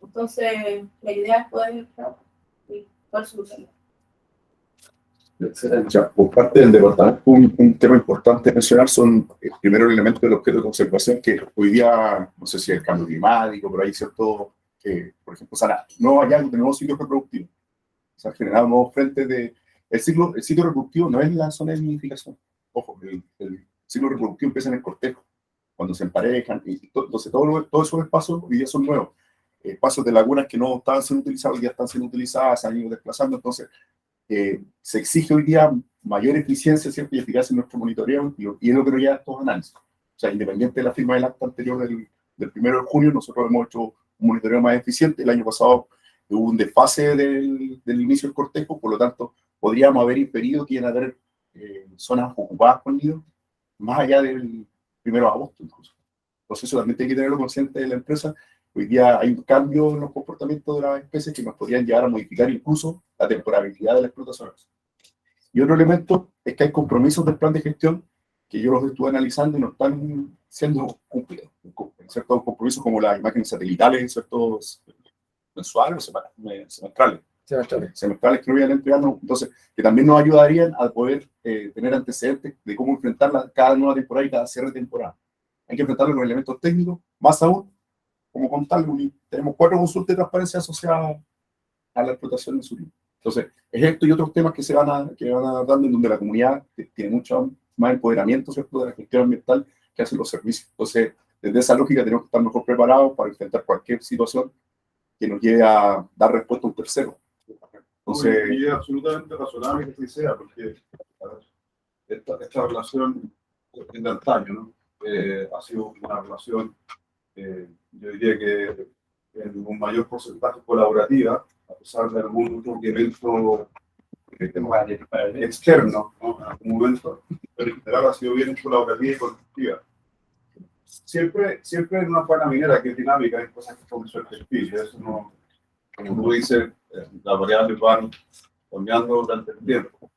Entonces, la idea es poder trabajar y poder solucionar. Ya, por parte del departamento, un tema importante mencionar son, primero, el elemento del objeto de conservación, que hoy día, no sé si es el cambio climático, pero hay cierto, por ejemplo, no hay algo de nuevos ciclos reproductivos. Se han generado nuevos frentes de... El ciclo reproductivo no es la zona de nidificación. Ojo, el ciclo reproductivo empieza en el cortejo, cuando se emparejan, y entonces todos esos espacios hoy día son nuevos. Espacios de lagunas que no estaban siendo utilizados, hoy día están siendo utilizadas, se han ido desplazando, entonces se exige hoy día mayor eficiencia, ¿cierto? Y eficacia en nuestro monitoreo, y es lo que nos lleva a estos análisis. O sea, independiente de la firma del acta anterior del 1 de junio, nosotros hemos hecho un monitoreo más eficiente. El año pasado hubo un desfase del inicio del cortejo, por lo tanto, podríamos haber inferido que iban a haber zonas ocupadas con nidos más allá del 1 de agosto, incluso. Entonces, eso también hay que tenerlo consciente de la empresa. Hoy día hay un cambio en los comportamientos de las especies que nos podrían llevar a modificar incluso la temporalidad de la explotación. Y otro elemento es que hay compromisos del plan de gestión que yo los estuve analizando y no están siendo cumplidos. Ciertos compromisos como las imágenes satelitales, ciertos mensuales o semestrales. Semestrales que no vayan entregando, entonces, que también nos ayudarían a poder tener antecedentes de cómo enfrentar cada nueva temporada y cada cierre de temporada. Hay que enfrentarlo con elementos técnicos, más aún, como contarlo, tenemos 4 consultas de transparencia asociadas a la explotación de Surima. Entonces, es esto y otros temas que van a dando en donde la comunidad tiene mucho más empoderamiento, ¿cierto?, de la gestión ambiental que hacen los servicios. Entonces, desde esa lógica tenemos que estar mejor preparados para enfrentar cualquier situación que nos lleve a dar respuesta a un tercero. Entonces, y es absolutamente razonable que sea, porque esta relación es de antaño, ¿no? Ha sido una relación, yo diría que en un mayor porcentaje colaborativa, a pesar de algún otro evento externo, ¿no? En algún momento, pero en general ha sido bien colaborativa y constructiva. Siempre en una faena minera que es dinámica, hay cosas que son perfil, eso no, como tú dices, las variables van cambiando durante el tiempo.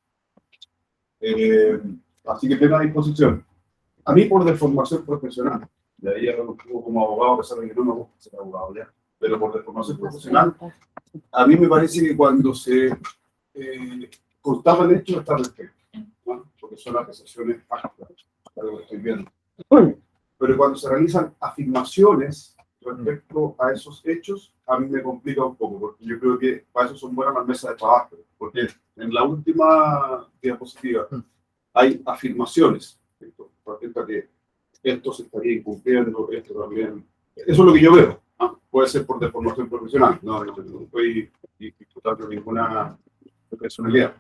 Así que tengo a disposición. A mí por deformación profesional, de ahí lo estuvo como abogado, a pesar de que no me gusta ser abogado ya, pero por deformación profesional, a mí me parece que cuando se constatan hechos está respecto, ¿no? Porque son apreciaciones factas, algo que estoy viendo. Pero cuando se realizan afirmaciones respecto a esos hechos, a mí me complica un poco, porque yo creo que para eso son buenas las mesas de trabajo, porque en la última diapositiva hay afirmaciones respecto a que esto se estaría incumpliendo, esto también. Eso es lo que yo veo. ¿Ah? Puede ser por deformación profesional, no estoy disputando ninguna personalidad.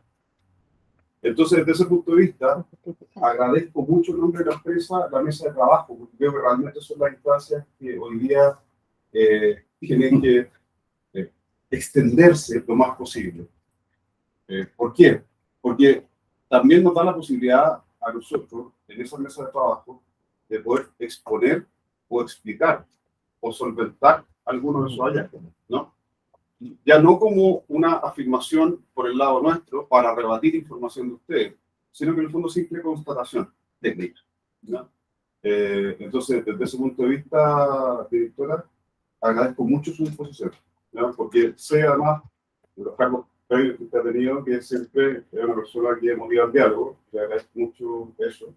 Entonces, desde ese punto de vista, agradezco mucho en nombre de la empresa la mesa de trabajo, porque creo que realmente son las instancias que hoy día tienen que extenderse lo más posible. ¿Por qué? Porque también nos da la posibilidad a nosotros, en esa mesa de trabajo, de poder exponer o explicar o solventar algunos de esos hallazgos, ¿no? Ya no como una afirmación por el lado nuestro para rebatir información de ustedes, sino que en el fondo simple constatación técnica, ¿no? Entonces, desde ese punto de vista, directora, agradezco mucho su disposición, ¿no? Porque sé además de los cargos previos que usted ha tenido, que siempre es una persona que motiva el diálogo, le agradezco mucho eso,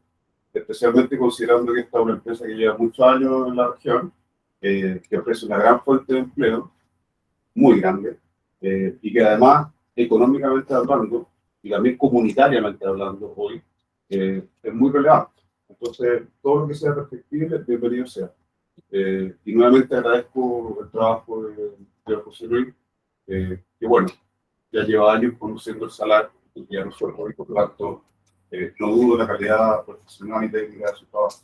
especialmente considerando que esta es una empresa que lleva muchos años en la región, que ofrece una gran fuente de empleo, muy grande, y que además, económicamente hablando, y también comunitariamente hablando hoy, es muy relevante. Entonces, todo lo que sea perfectible, bienvenido sea. Y nuevamente agradezco el trabajo de José Luis, que bueno, ya lleva años conociendo el salario, y ya no solo hoy, por lo tanto, no dudo de la calidad profesional y técnica de su trabajo.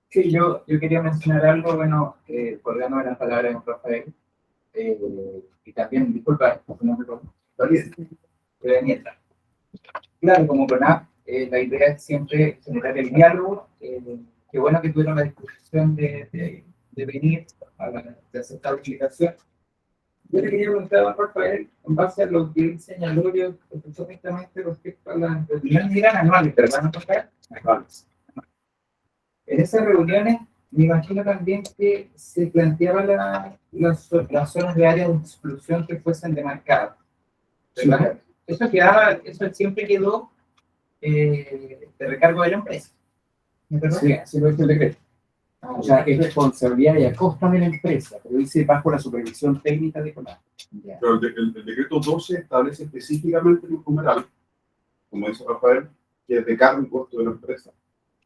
Sí, yo quería mencionar algo, bueno, colgando las palabras de Rafael, y también, disculpa, no me de Nieta. Claro, como CONAF, la idea es siempre generar el diálogo. Qué bueno que tuvieron la disposición de venir de aceptar la explicación. Yo le quería preguntar a Rafael, en base a lo que él señaló, yo perfectamente respecto a las reuniones, eran anuales, ¿verdad, Rafael? Anuales. En esas reuniones, me imagino también que se planteaban las zonas de área de exclusión que fuesen demarcadas, ¿verdad? Eso siempre quedó de recargo de la empresa, ¿verdad? Sí, así lo dice el decreto. O sea, es responsabilidad y a costa de la empresa, pero dice bajo la supervisión técnica de CONAF. Pero el decreto 12 establece específicamente un numeral, como dice Rafael, que es de cargo y costo de la empresa.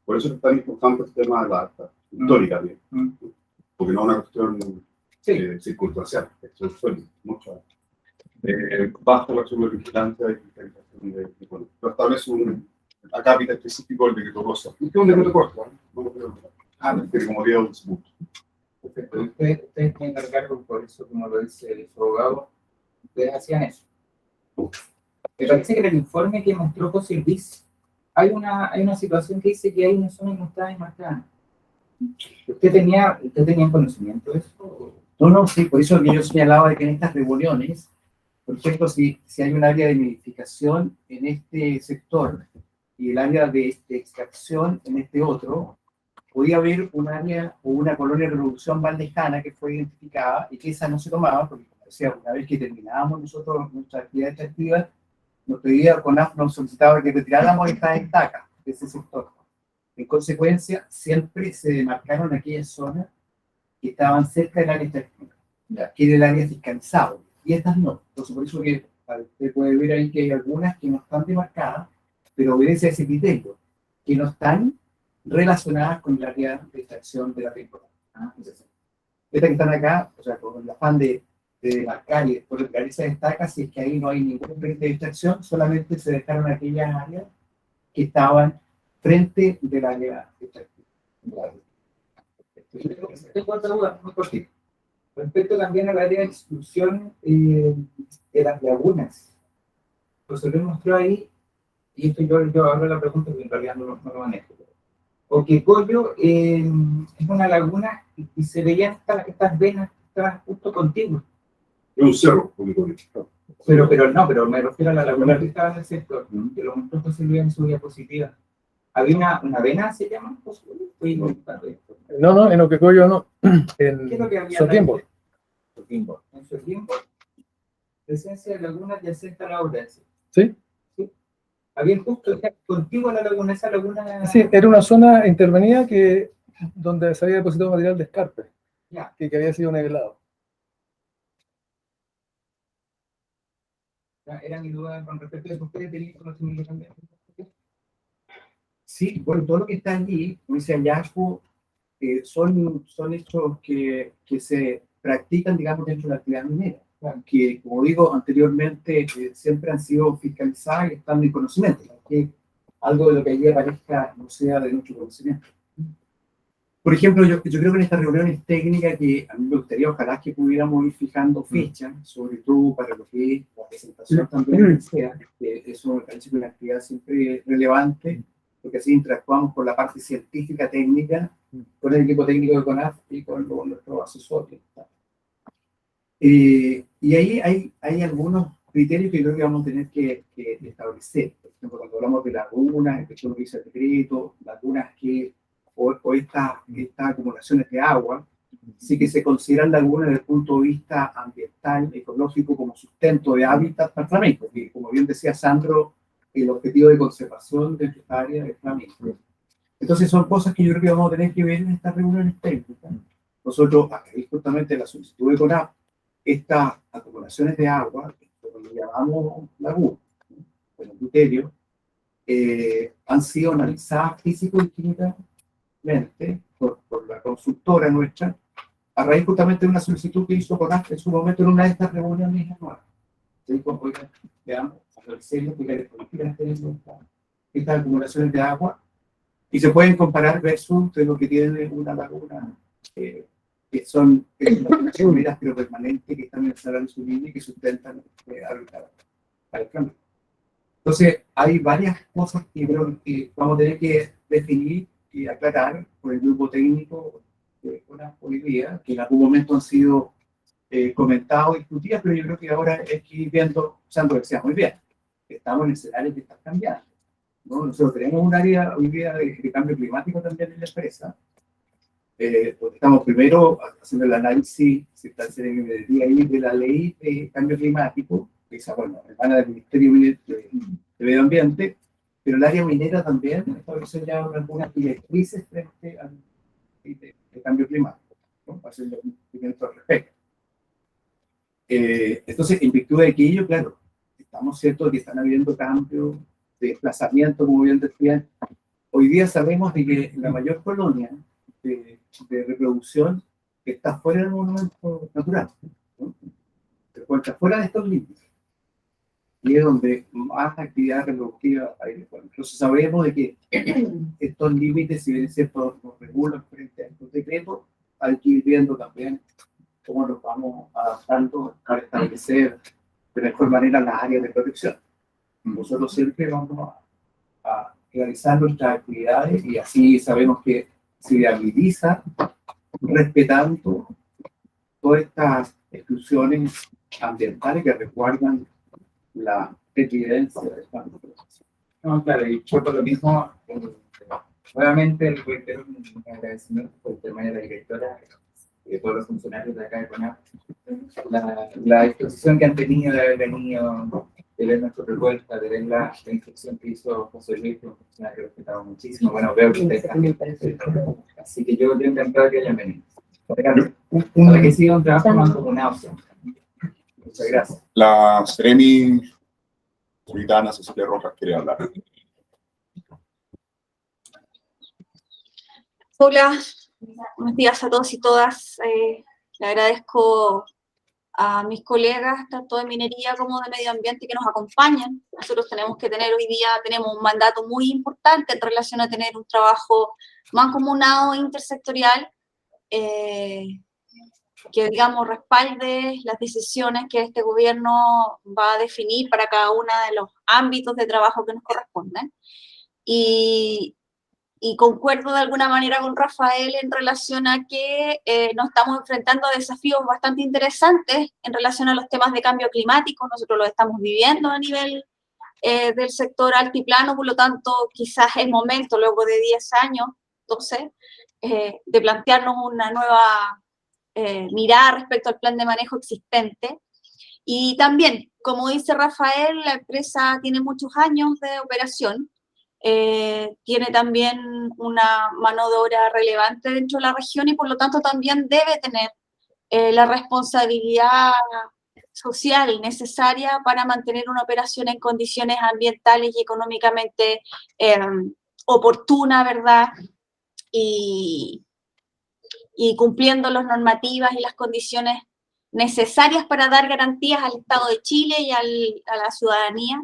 Por eso es tan importante el tema de la acta histórica, porque no es una cuestión circunstancial, eso es mucho. Bajo la supervigilancia y fiscalización de bueno, lo establece un acápite específico del decreto 12. Es un decreto corto, no lo creo. Que como digo, un segundo. Ustedes tienen que cargo, por eso, como lo dice su abogado, ustedes hacían eso. Me parece que en el informe que mostró José Luis, hay una situación que dice que hay una zona que no está demarcada. ¿Usted tenía conocimiento de eso? No, sí, por eso que yo señalaba de que en estas reuniones, por ejemplo, si hay un área de nidificación en este sector y el área de extracción en este otro, podía haber un área o una colonia de reproducción más lejana que fue identificada y que esa no se tomaba, porque, como decía, una vez que terminábamos nosotros nuestra actividad extractiva, nos pedía, CONAF nos solicitaba que retiráramos estas estacas de ese sector. En consecuencia, siempre se demarcaron aquellas zonas que estaban cerca del área extractiva, que era el área fiscalizable, y estas no. Entonces, por eso que usted puede ver ahí que hay algunas que no están demarcadas, pero obedece a ese criterio, que no están relacionadas con el área de extracción de la temporada. Estas que están acá, o sea, con el afán de demarcar y después de realizar estacas, si es que ahí no hay ningún frente de extracción, solamente se dejaron aquellas áreas que estaban frente del área extractiva. Tengo otra duda, muy cortita. Respecto también al área de exclusión de las lagunas. Pues se lo mostró ahí, y esto yo hago la pregunta porque en realidad no lo manejo. Oquicollo es una laguna y se veían estas venas que estaban justo contigo. Es un cerro, Pero me refiero a la laguna que estaba en el sector, que lo mostró José Luis en su diapositiva. ¿Había una vena, se llama? No, en Oquecoyo no. ¿Qué es lo que En había? Soquimbo. En Soquimbo. presencia de laguna adyacente a la Ourense. ¿Sí? Había justo contigo a la laguna, esa laguna. Sí, era una zona intervenida donde se había depositado material de escarpe, Ya. que había sido nivelado. Era mi duda con respecto a eso. ¿Ustedes tenían conocimiento también? Sí, bueno, todo lo que está allí, como dice hallazgo, son hechos que se practican, digamos, dentro de la actividad minera, que, como digo anteriormente, siempre han sido fiscalizadas y están en conocimiento, que algo de lo que allí aparezca no sea de nuestro conocimiento. Por ejemplo, yo creo que en estas reuniones técnicas que a mí me gustaría, ojalá que pudiéramos ir fijando fechas, sobre todo para lo que es la presentación también, que eso me parece que es una actividad siempre relevante, porque así interactuamos con la parte científica, técnica, con el equipo técnico de CONAF y con nuestros asesores. Y ahí hay algunos criterios que creo que vamos a tener que establecer. Por ejemplo, cuando hablamos de lagunas, que lo dice el decreto, lagunas que, o estas acumulaciones de agua, sí que se consideran lagunas desde el punto de vista ambiental, ecológico, como sustento de hábitat para flamencos, que como bien decía Sandro, el objetivo de conservación de esta área es flamenco. Entonces son cosas que yo creo que vamos a tener que ver en estas reuniones técnicas. Nosotros, a raíz justamente de la solicitud de CONAF, estas acumulaciones de agua, lo que llamamos laguna, con el criterio, han sido analizadas físico y químicamente por la consultora nuestra, a raíz justamente de una solicitud que hizo CONAF en su momento en una de estas reuniones anuales. ¿Sí? Oigan, veamos, analicemos qué características tienen estas acumulaciones de agua y se pueden comparar versus de lo que tiene una laguna, que son lagunas pero permanentes, que están en el salario sublime y que sustentan al cambio. Entonces, hay varias cosas que creo que vamos a tener que definir y aclarar por el grupo técnico de una política, que en algún momento han sido comentados y discutidas, pero yo creo que ahora es que ir viendo, Sandro decía muy bien, estamos en escenarios que están cambiando, ¿no? Nosotros tenemos un área hoy día de cambio climático también en la empresa, porque estamos primero haciendo el análisis, se está haciendo el día ahí de la ley de cambio climático, que es, bueno, hermana del Ministerio de Medio Ambiente, pero el área minera también establece ya algunas directrices frente al de cambio climático, ¿no? Haciendo un cumplimiento al respecto. Entonces, en virtud de aquello, claro, estamos ciertos que están habiendo cambios de desplazamiento, como bien decían. Hoy día sabemos de que la mayor colonia de reproducción está fuera del monumento natural, ¿no? Se encuentra fuera de estos límites. Y es donde más actividad reproductiva hay. Entonces sabemos de que estos límites, si bien es cierto, nos regulan frente a estos decretos, hay que ir viendo también cómo nos vamos adaptando para establecer de mejor manera las áreas de protección. Nosotros siempre vamos a realizar nuestras actividades y así sabemos que se viabiliza respetando todas estas exclusiones ambientales que resguardan la evidencia de esta. No, claro, y yo por lo mismo, nuevamente reitero un agradecimiento por el tema de la directora y de todos los funcionarios de acá de CONAF, la exposición que han tenido de haber venido, de ver nuestra propuesta, de ver la instrucción que hizo José Luis, un funcionario que respetamos muchísimo. Bueno, veo que ustedes también. Así que yo encantado que hayan venido. Para que sigan trabajando con una opción. Muchas gracias. La Seremi Puritana Cecilia Rojas quiere hablar. Hola, buenos días a todos y todas. Le agradezco a mis colegas, tanto de minería como de medio ambiente, que nos acompañan. Nosotros tenemos que tener hoy día, tenemos un mandato muy importante en relación a tener un trabajo mancomunado, intersectorial, que, digamos, respalde las decisiones que este gobierno va a definir para cada uno de los ámbitos de trabajo que nos corresponden. Y concuerdo de alguna manera con Rafael en relación a que nos estamos enfrentando a desafíos bastante interesantes en relación a los temas de cambio climático. Nosotros los estamos viviendo a nivel del sector altiplano, por lo tanto, quizás es momento, luego de 10 años, 12, de plantearnos una nueva mirada respecto al plan de manejo existente. Y también, como dice Rafael, la empresa tiene muchos años de operación, tiene también una mano de obra relevante dentro de la región y por lo tanto también debe tener la responsabilidad social necesaria para mantener una operación en condiciones ambientales y económicamente oportuna, ¿verdad? Y cumpliendo las normativas y las condiciones necesarias para dar garantías al Estado de Chile y a la ciudadanía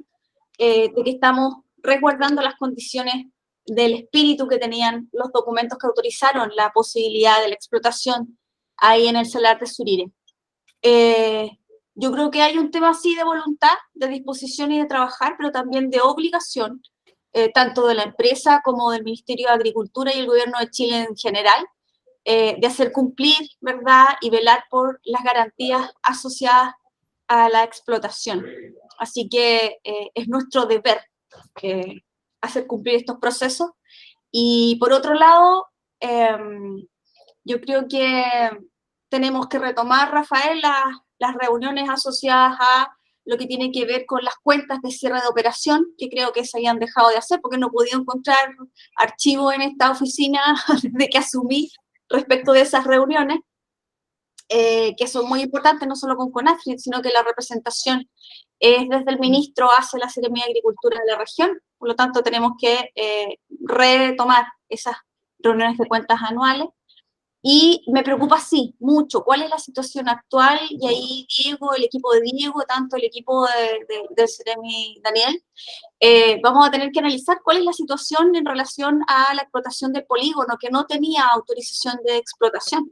de que estamos resguardando las condiciones del espíritu que tenían los documentos que autorizaron la posibilidad de la explotación ahí en el Salar de Surire. Yo creo que hay un tema así de voluntad, de disposición y de trabajar, pero también de obligación, tanto de la empresa como del Ministerio de Agricultura y el Gobierno de Chile en general, de hacer cumplir, ¿verdad? Y velar por las garantías asociadas a la explotación. Así que es nuestro deber hacer cumplir estos procesos. Y por otro lado, yo creo que tenemos que retomar, Rafael, las reuniones asociadas a lo que tiene que ver con las cuentas de cierre de operación, que creo que se habían dejado de hacer porque no he podido encontrar archivo en esta oficina desde que asumí respecto de esas reuniones, que son muy importantes, no solo con CONAFRI, sino que la representación es desde el ministro hacia la Seremía de Agricultura de la región, por lo tanto tenemos que retomar esas reuniones de cuentas anuales. Y me preocupa, sí, mucho, cuál es la situación actual, y ahí Diego, el equipo de Diego, tanto el equipo del Seremi Daniel, vamos a tener que analizar cuál es la situación en relación a la explotación del polígono, que no tenía autorización de explotación,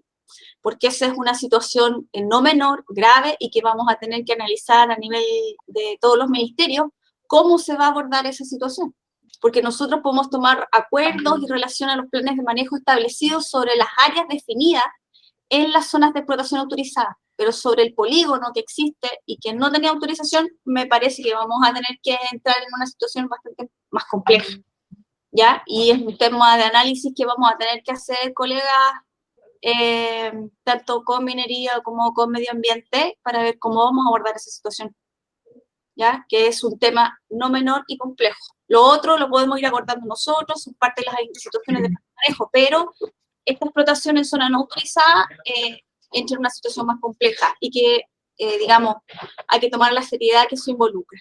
porque esa es una situación no menor, grave, y que vamos a tener que analizar a nivel de todos los ministerios, cómo se va a abordar esa situación. Porque nosotros podemos tomar acuerdos y relación a los planes de manejo establecidos sobre las áreas definidas en las zonas de explotación autorizadas, pero sobre el polígono que existe y que no tenía autorización, me parece que vamos a tener que entrar en una situación bastante más compleja, ¿ya? Y es un tema de análisis que vamos a tener que hacer, colegas, tanto con minería como con medio ambiente, para ver cómo vamos a abordar esa situación, ¿ya? Que es un tema no menor y complejo. Lo otro lo podemos ir abordando nosotros, son parte de las situaciones de manejo, pero esta explotación en zona no autorizada entra en una situación más compleja y que, digamos, hay que tomar la seriedad que eso involucra.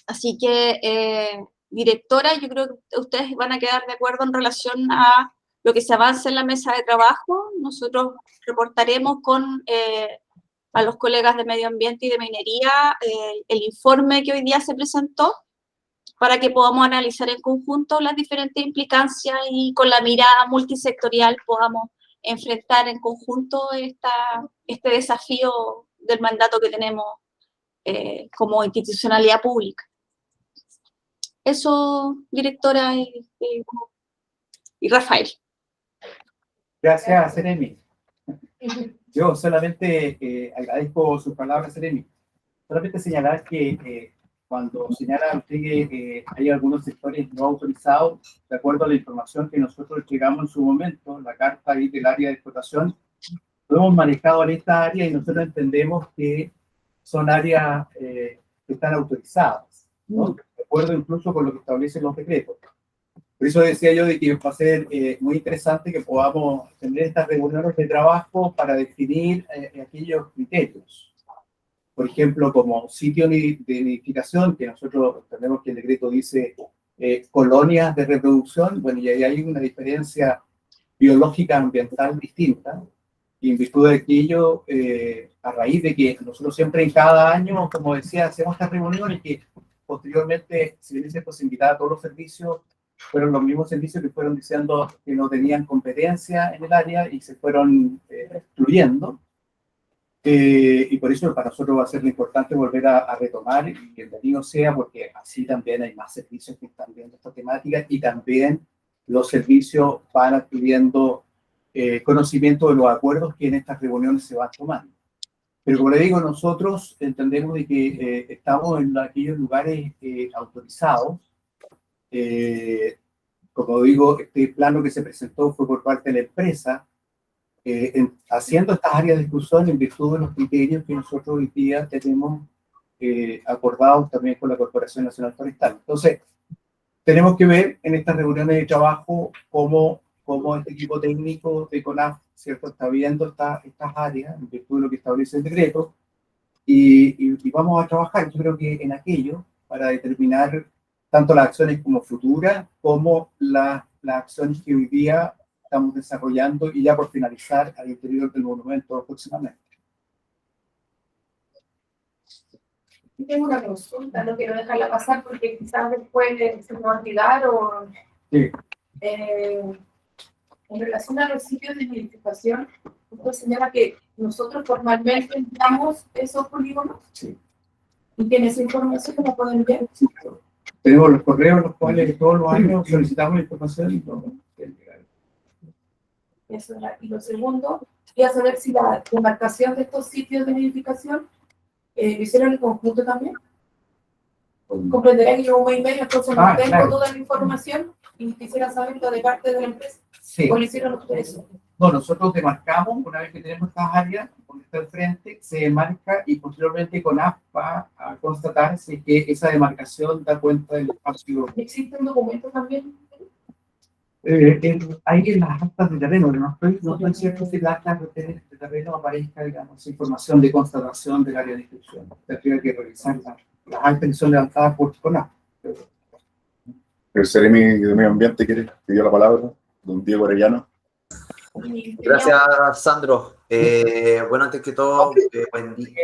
Así que, directora, yo creo que ustedes van a quedar de acuerdo en relación a lo que se avanza en la mesa de trabajo. Nosotros reportaremos a los colegas de medio ambiente y de minería el informe que hoy día se presentó para que podamos analizar en conjunto las diferentes implicancias y con la mirada multisectorial podamos enfrentar en conjunto este desafío del mandato que tenemos como institucionalidad pública. Eso, directora y Rafael. Gracias, Seremi. Yo solamente agradezco sus palabras, Seremi. Solamente señalar que cuando señala usted que hay algunos sectores no autorizados, de acuerdo a la información que nosotros llegamos en su momento, la carta ahí del área de explotación, lo hemos manejado en esta área y nosotros entendemos que son áreas que están autorizadas, ¿no? De acuerdo incluso con lo que establecen los decretos. Por eso decía yo de que va a ser muy interesante que podamos tener estas reuniones de trabajo para definir aquellos criterios. Por ejemplo, como sitio de nidificación, que nosotros entendemos que el decreto dice colonias de reproducción, bueno, y ahí hay una diferencia biológica ambiental distinta, y en virtud de aquello, a raíz de que nosotros siempre en cada año, como decía, hacemos estas reuniones que posteriormente, si bien se invitaba a todos los servicios, fueron los mismos servicios que fueron diciendo que no tenían competencia en el área y se fueron excluyendo. Y por eso para nosotros va a ser lo importante volver a retomar, y bienvenido sea, porque así también hay más servicios que están viendo esta temática y también los servicios van adquiriendo conocimiento de los acuerdos que en estas reuniones se van tomando. Pero como le digo, nosotros entendemos de que estamos en aquellos lugares autorizados. Como digo, este plano que se presentó fue por parte de la empresa, haciendo estas áreas de discusión en virtud de los criterios que nosotros hoy día tenemos acordados también con la Corporación Nacional Forestal. Entonces, tenemos que ver en estas reuniones de trabajo cómo este equipo técnico de CONAF, ¿cierto?, está viendo estas áreas en virtud de lo que establece el decreto, y vamos a trabajar, yo creo que en aquello, para determinar tanto las acciones como futuras, como las acciones que hoy día estamos desarrollando y ya por finalizar al interior del monumento próximamente. Tengo una consulta, no quiero dejarla pasar porque quizás después se me va a olvidar o... Sí. En relación a los sitios de identificación, usted señala que nosotros formalmente enviamos esos polígonos. Sí. Y que en esa información la pueden enviar. Sí, claro. Tenemos los correos, los cuales todos los años solicitamos la información y todo. Eso era. Y lo segundo, quería saber si la demarcación de estos sitios de identificación lo hicieron en conjunto también. Comprenderá que yo un mes y medio, entonces no tengo claro. toda la información y quisiera saberlo de parte de la empresa. Sí. ¿O lo hicieron ustedes? No, nosotros demarcamos, una vez que tenemos estas áreas, donde está el frente, se demarca y posteriormente CONAF va a constatar si es que esa demarcación da cuenta del espacio. ¿Existe un documento también? Hay en las actas de terreno, no estoy cierto si en las actas de terreno aparezca, digamos, información de constatación del área de inscripción. Tendría que revisar las actas que son levantadas por CONAF. El Seremi de Medio Ambiente pidió la palabra, don Diego Arellano. Gracias, Sandro. Bueno, antes que todo, buen día.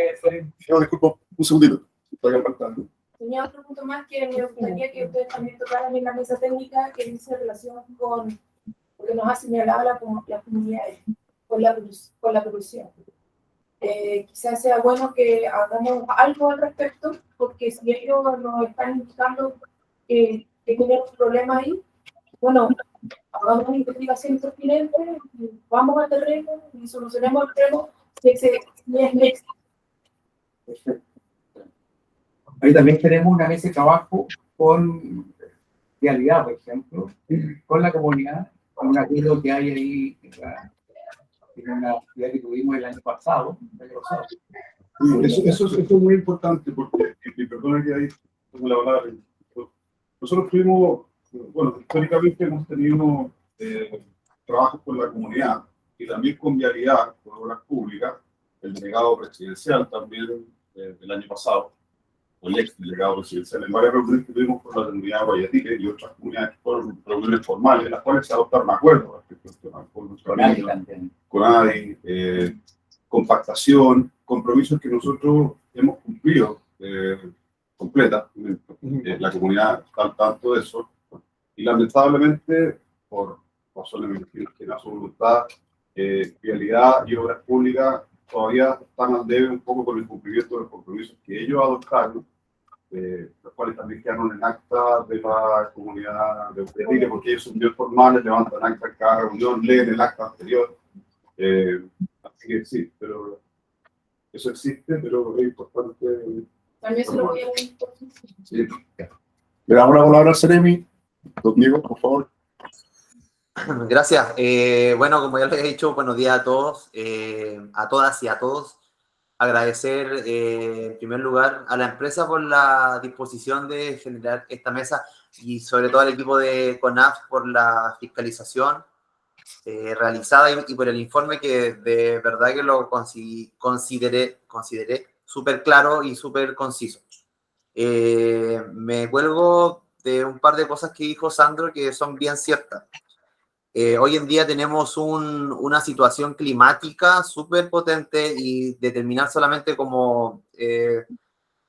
No, disculpa, un segundito. Estoy faltando. Tenía otro punto más que me gustaría que ustedes también tocaran en la mesa técnica, que dice relación con lo que nos ha señalado las comunidades, con la producción. Quizás sea bueno que hagamos algo al respecto, porque si ellos nos están indicando que tienen un problema ahí, bueno, hagamos una investigación pertinente, vamos al terreno y solucionemos el tema si es éxito. Perfecto. Ahí también tenemos una mesa de trabajo con Vialidad, por ejemplo, con la comunidad, con un acuerdo que hay ahí en una actividad que tuvimos el año pasado. Eso es muy importante porque, y perdona que ahí tengo la palabra, nosotros tuvimos, bueno, históricamente hemos tenido trabajos con la comunidad y también con Vialidad, con obras públicas, el delegado presidencial también del año pasado, o el ex delegado presidencial, en varias reuniones que tuvimos con la comunidad de Guayatique y otras comunidades, fueron reuniones formales, en las cuales se adoptaron acuerdos respecto al tema, con nuestro amigo, con ADI, compactación, compromisos que nosotros hemos cumplido completamente. La comunidad está al tanto de eso y lamentablemente, por razones que no su voluntad, Vialidad y Obras Públicas todavía están al debe un poco con el cumplimiento de los compromisos que ellos adoptaron, los cuales también quedaron en acta de la comunidad de Guayatique, porque ellos son bien formales, levantan acta en cada reunión, leen el acta anterior. Así que sí, pero eso existe, pero es importante. También se lo voy a decir. Sí. Le damos la palabra al Seremi. Don Diego, por favor. Gracias. Bueno, como ya les he dicho, buenos días a todos, a todas y a todos. Agradecer en primer lugar a la empresa por la disposición de generar esta mesa y sobre todo al equipo de CONAF por la fiscalización realizada y por el informe que de verdad que lo consideré súper claro y súper conciso. Me cuelgo de un par de cosas que dijo Sandro que son bien ciertas. Hoy en día tenemos una situación climática súper potente y determinar solamente como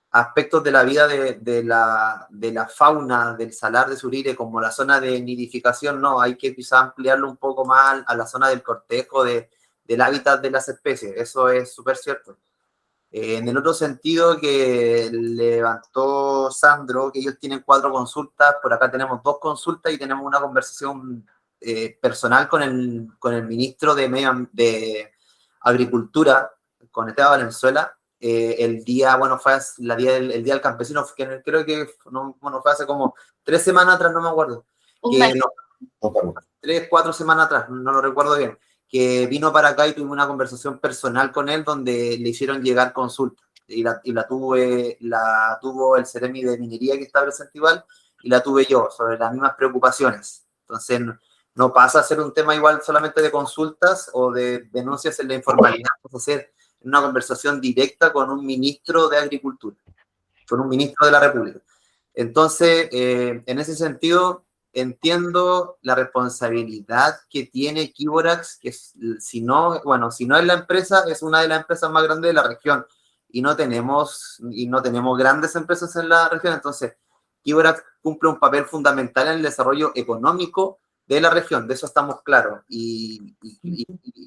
aspectos de la vida de la fauna del Salar de Surire como la zona de nidificación, no, hay que quizá ampliarlo un poco más a la zona del cortejo del hábitat de las especies, eso es súper cierto. En el otro sentido que levantó Sandro, que ellos tienen 4 consultas, por acá tenemos 2 consultas y tenemos una conversación personal con el ministro de Agricultura, con Esteban Valenzuela, el día, bueno, fue el día del campesino, que creo que fue hace como 3 semanas atrás, no me acuerdo. 3, 4 semanas atrás, no lo recuerdo bien. que vino para acá y tuvimos una conversación personal con él donde le hicieron llegar consultas. Y la tuvo el Ceremi de Minería que está presente igual, y la tuve yo, sobre las mismas preocupaciones. Entonces, no pasa a ser un tema igual solamente de consultas o de denuncias en la informalidad, pasa a ser una conversación directa con un ministro de Agricultura, con un ministro de la República. Entonces, en ese sentido, entiendo la responsabilidad que tiene Equivorax, que si no es la empresa, es una de las empresas más grandes de la región, y no tenemos grandes empresas en la región. Entonces, Equivorax cumple un papel fundamental en el desarrollo económico de la región, de eso estamos claros, y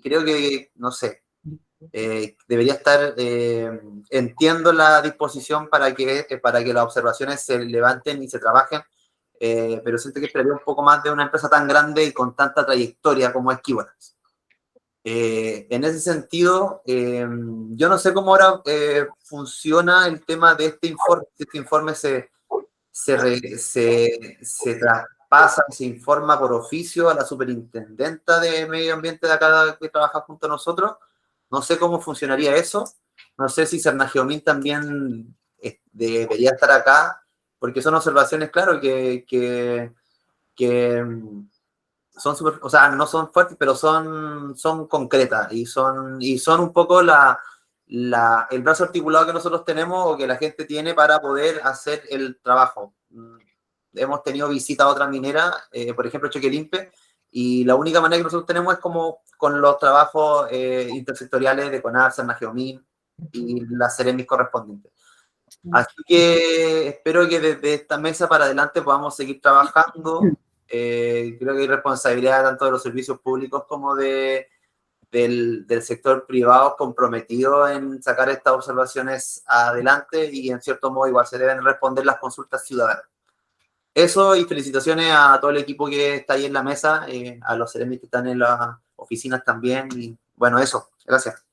creo que, no sé, debería estar, entiendo la disposición para que las observaciones se levanten y se trabajen, pero siento que esperaría un poco más de una empresa tan grande y con tanta trayectoria como es Equivorax. En ese sentido, yo no sé cómo ahora funciona el tema de este informe. Este informe se traspasa, se informa por oficio a la superintendenta de medio ambiente de acá que trabaja junto a nosotros. No sé cómo funcionaría eso. No sé si Sernageomín también debería estar acá, porque son observaciones, claro, que son super, o sea, no son fuertes, pero son concretas y son un poco el brazo articulado que nosotros tenemos o que la gente tiene para poder hacer el trabajo. Hemos tenido visita a otras mineras, por ejemplo, Chequelimpe, y la única manera que nosotros tenemos es como con los trabajos intersectoriales de CONAR, Sernageomín y las Ceremis correspondientes. Así que espero que desde esta mesa para adelante podamos seguir trabajando. Creo que hay responsabilidad tanto de los servicios públicos como del sector privado comprometido en sacar estas observaciones adelante, y en cierto modo igual se deben responder las consultas ciudadanas. Eso, y felicitaciones a todo el equipo que está ahí en la mesa, a los Ceremis que están en las oficinas también, y bueno, eso, gracias.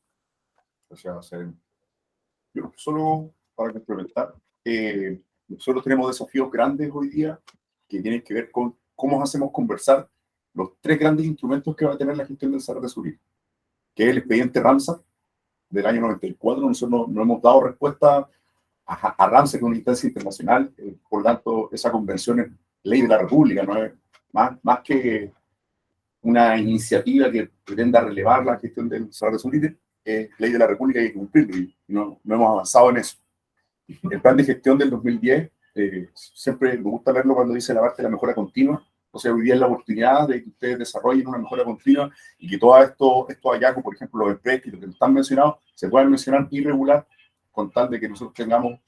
Gracias, Seremi. Yo, solo para complementar, nosotros tenemos desafíos grandes hoy día que tienen que ver con cómo hacemos conversar los tres grandes instrumentos que va a tener la gestión del Salar de Surir, que es el expediente Ramsar del año 94. Nosotros no hemos dado respuesta a Ramsar, que es una instancia internacional, por lo tanto, esa convención es ley de la República, no es más que una iniciativa que pretenda relevar la gestión del Salar de Surir, es ley de la República y hay que cumplirlo, y no hemos avanzado en eso. El plan de gestión del 2010, siempre me gusta verlo cuando dice la parte de la mejora continua. O sea, hoy día es la oportunidad de que ustedes desarrollen una mejora continua y que todos estos hallazgos, por ejemplo, los empréstitos que están mencionados, se puedan mencionar y regular, con tal de que nosotros tengamos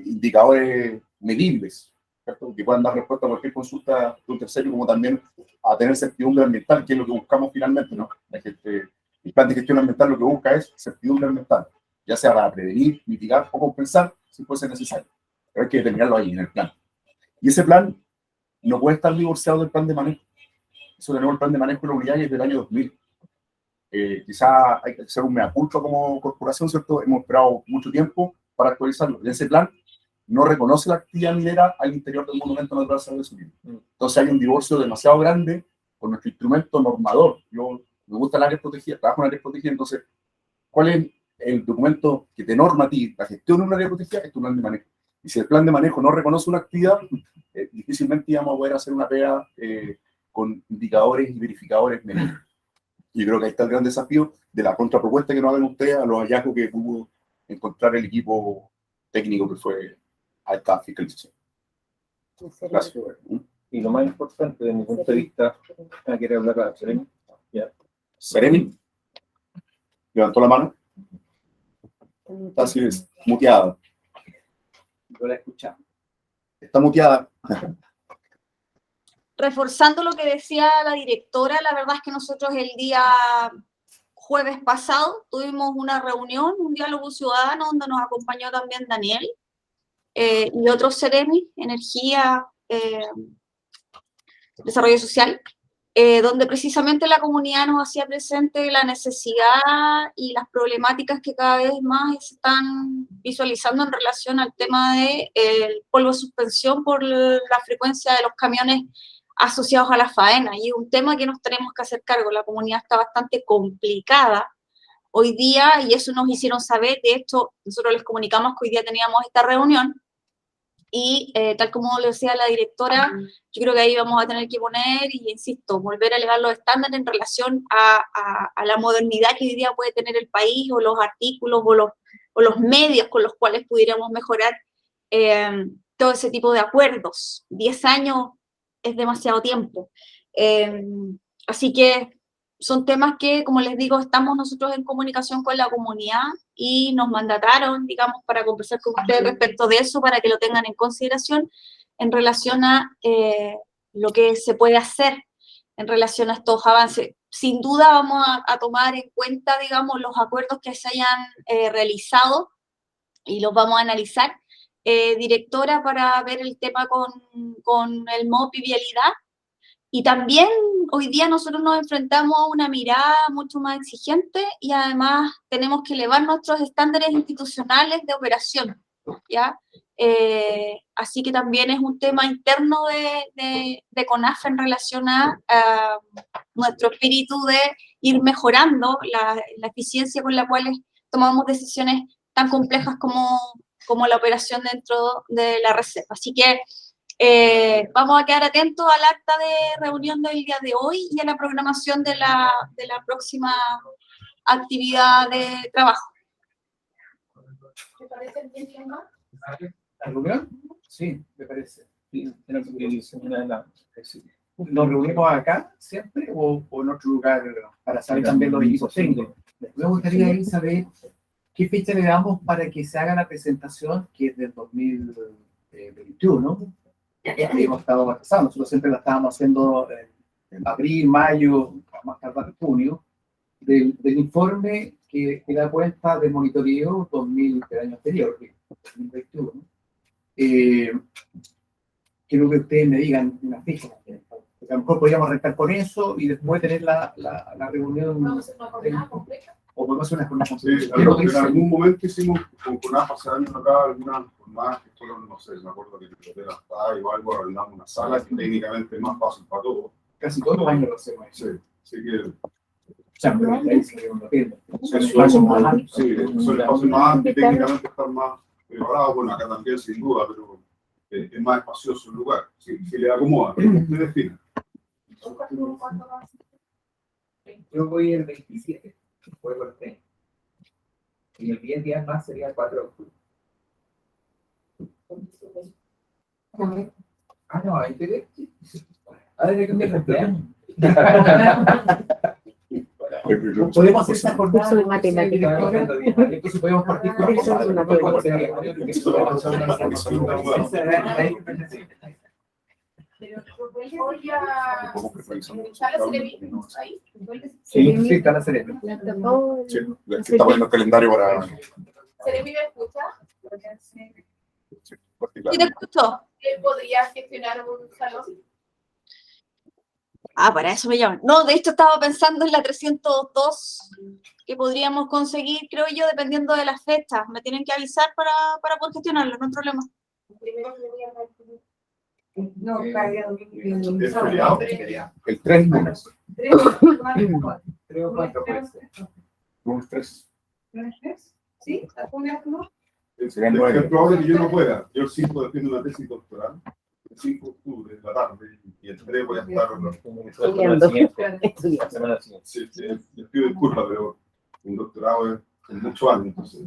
indicadores medibles, ¿cierto? Que puedan dar respuesta a cualquier consulta de un tercero, como también a tener certidumbre ambiental, que es lo que buscamos finalmente, ¿no? El plan de gestión ambiental lo que busca es certidumbre ambiental, ya sea para prevenir, mitigar o compensar si fuese necesario. Pero hay que determinarlo ahí, en el plan. Y ese plan no puede estar divorciado del plan de manejo. Eso tenemos el plan de manejo de la unidad y es del año 2000. Quizá hay que hacer un mea culpa como corporación, ¿cierto? Hemos esperado mucho tiempo para actualizarlo. En ese plan no reconoce la actividad minera al interior del monumento natural Salar de Surir. Entonces hay un divorcio demasiado grande con nuestro instrumento normador. Yo me gusta el área protegida, trabajo en área protegida, entonces, ¿cuál es el documento que te norma a ti la gestión de un área protegida? Es tu plan de manejo. Y si el plan de manejo no reconoce una actividad, difícilmente íbamos a poder hacer una pega con indicadores y verificadores menores. Y creo que ahí está el gran desafío de la contrapropuesta que nos hagan ustedes a los hallazgos que pudo encontrar el equipo técnico que fue a esta fiscalización. Gracias. Y lo más importante, desde mi punto de vista, ¿quiere hablar la Seremi? Seremi, levantó la mano. Está así, muteada. Yo la escuchaba. Está muteada. Reforzando lo que decía la directora, la verdad es que nosotros el día jueves pasado tuvimos una reunión, un diálogo ciudadano, donde nos acompañó también Daniel y otros Ceremi, Energía, Desarrollo Social, donde precisamente la comunidad nos hacía presente la necesidad y las problemáticas que cada vez más se están visualizando en relación al tema del polvo de suspensión por la frecuencia de los camiones asociados a la faena, y es un tema que nos tenemos que hacer cargo. La comunidad está bastante complicada hoy día, y eso nos hicieron saber. De hecho, nosotros les comunicamos que hoy día teníamos esta reunión, y tal como le decía la directora, yo creo que ahí vamos a tener que poner, y insisto, volver a elevar los estándares en relación a la modernidad que hoy día puede tener el país, o los artículos, o los medios con los cuales pudiéramos mejorar todo ese tipo de acuerdos. 10 años es demasiado tiempo. Así que son temas que, como les digo, estamos nosotros en comunicación con la comunidad, y nos mandataron, digamos, para conversar con ustedes respecto de eso, para que lo tengan en consideración en relación a lo que se puede hacer en relación a estos avances. Sin duda vamos a tomar en cuenta, digamos, los acuerdos que se hayan realizado, y los vamos a analizar, directora, para ver el tema con el MOP y vialidad. Y también hoy día nosotros nos enfrentamos a una mirada mucho más exigente, y además tenemos que elevar nuestros estándares institucionales de operación, ¿ya? Así que también es un tema interno de CONAF en relación a nuestro espíritu de ir mejorando la eficiencia con la cual tomamos decisiones tan complejas como la operación dentro de la reserva. Así que vamos a quedar atentos al acta de reunión del día de hoy y a la programación de la próxima actividad de trabajo. ¿Te parece bien, más? ¿La reunión? Sí, me parece. Una ¿Nos reunimos acá siempre o en otro lugar para saber también los equipos técnicos? Me gustaría ahí saber qué fecha le damos para que se haga la presentación, que es del 2021. Hemos estado avanzando, nosotros siempre la estábamos haciendo en abril, mayo, más tardar en junio, del informe que da cuenta del monitoreo del año anterior, 2021. Quiero que ustedes me digan una fecha, porque a lo mejor podríamos arrancar con eso y después tener la reunión. Vamos a hacer una jornada completa. O podemos hacer una jornada Sí, completa. en algún momento hicimos con CONAF hace años acá algunas jornadas que fueron, no sé, me acuerdo que en el hotel hasta o algo, arreglamos una sala que técnicamente es más fácil para todos. Casi todos los años lo hacemos. Sí, así que O sea, pero ahí sería un hotel. eso es fácil más y técnicamente estar más preparado. Bueno, acá también sin duda, pero es más espacioso el lugar, si le acomoda, usted define. Yo voy el 27, juego el 3. Y el 10 días más sería el 4 de julio. Ah, no, ahí te ves. Ah, desde que me cumpleaños. Podemos hacer esta jornada. Curso de matemáticas. Entonces podemos partir con Curso de Pero voy a usar la Cerebi ahí. Sí, está la Serena. Sí, es que está poniendo el calendario para. Cerebi me escucha. Sí, ¿Sí te escucho? Él podría gestionar un salón. Ah, para eso me llaman. No, de hecho estaba pensando en la 302 que podríamos conseguir, creo yo, dependiendo de las fechas. Me tienen que avisar para poder gestionarlo, no hay problema. Primero que voy a dar. No, carga Es feriado. El 3 lunes. 3 3 o 4 pues. Lunes 3. ¿Sí? ¿Alguna no? Es probable que yo no pueda. Yo el 5 defiendo una tesis doctoral, el 5 de octubre de la tarde, y el 3 voy a estar. Estudiando. Sí, les pido disculpas, pero un doctorado es muchos años, entonces.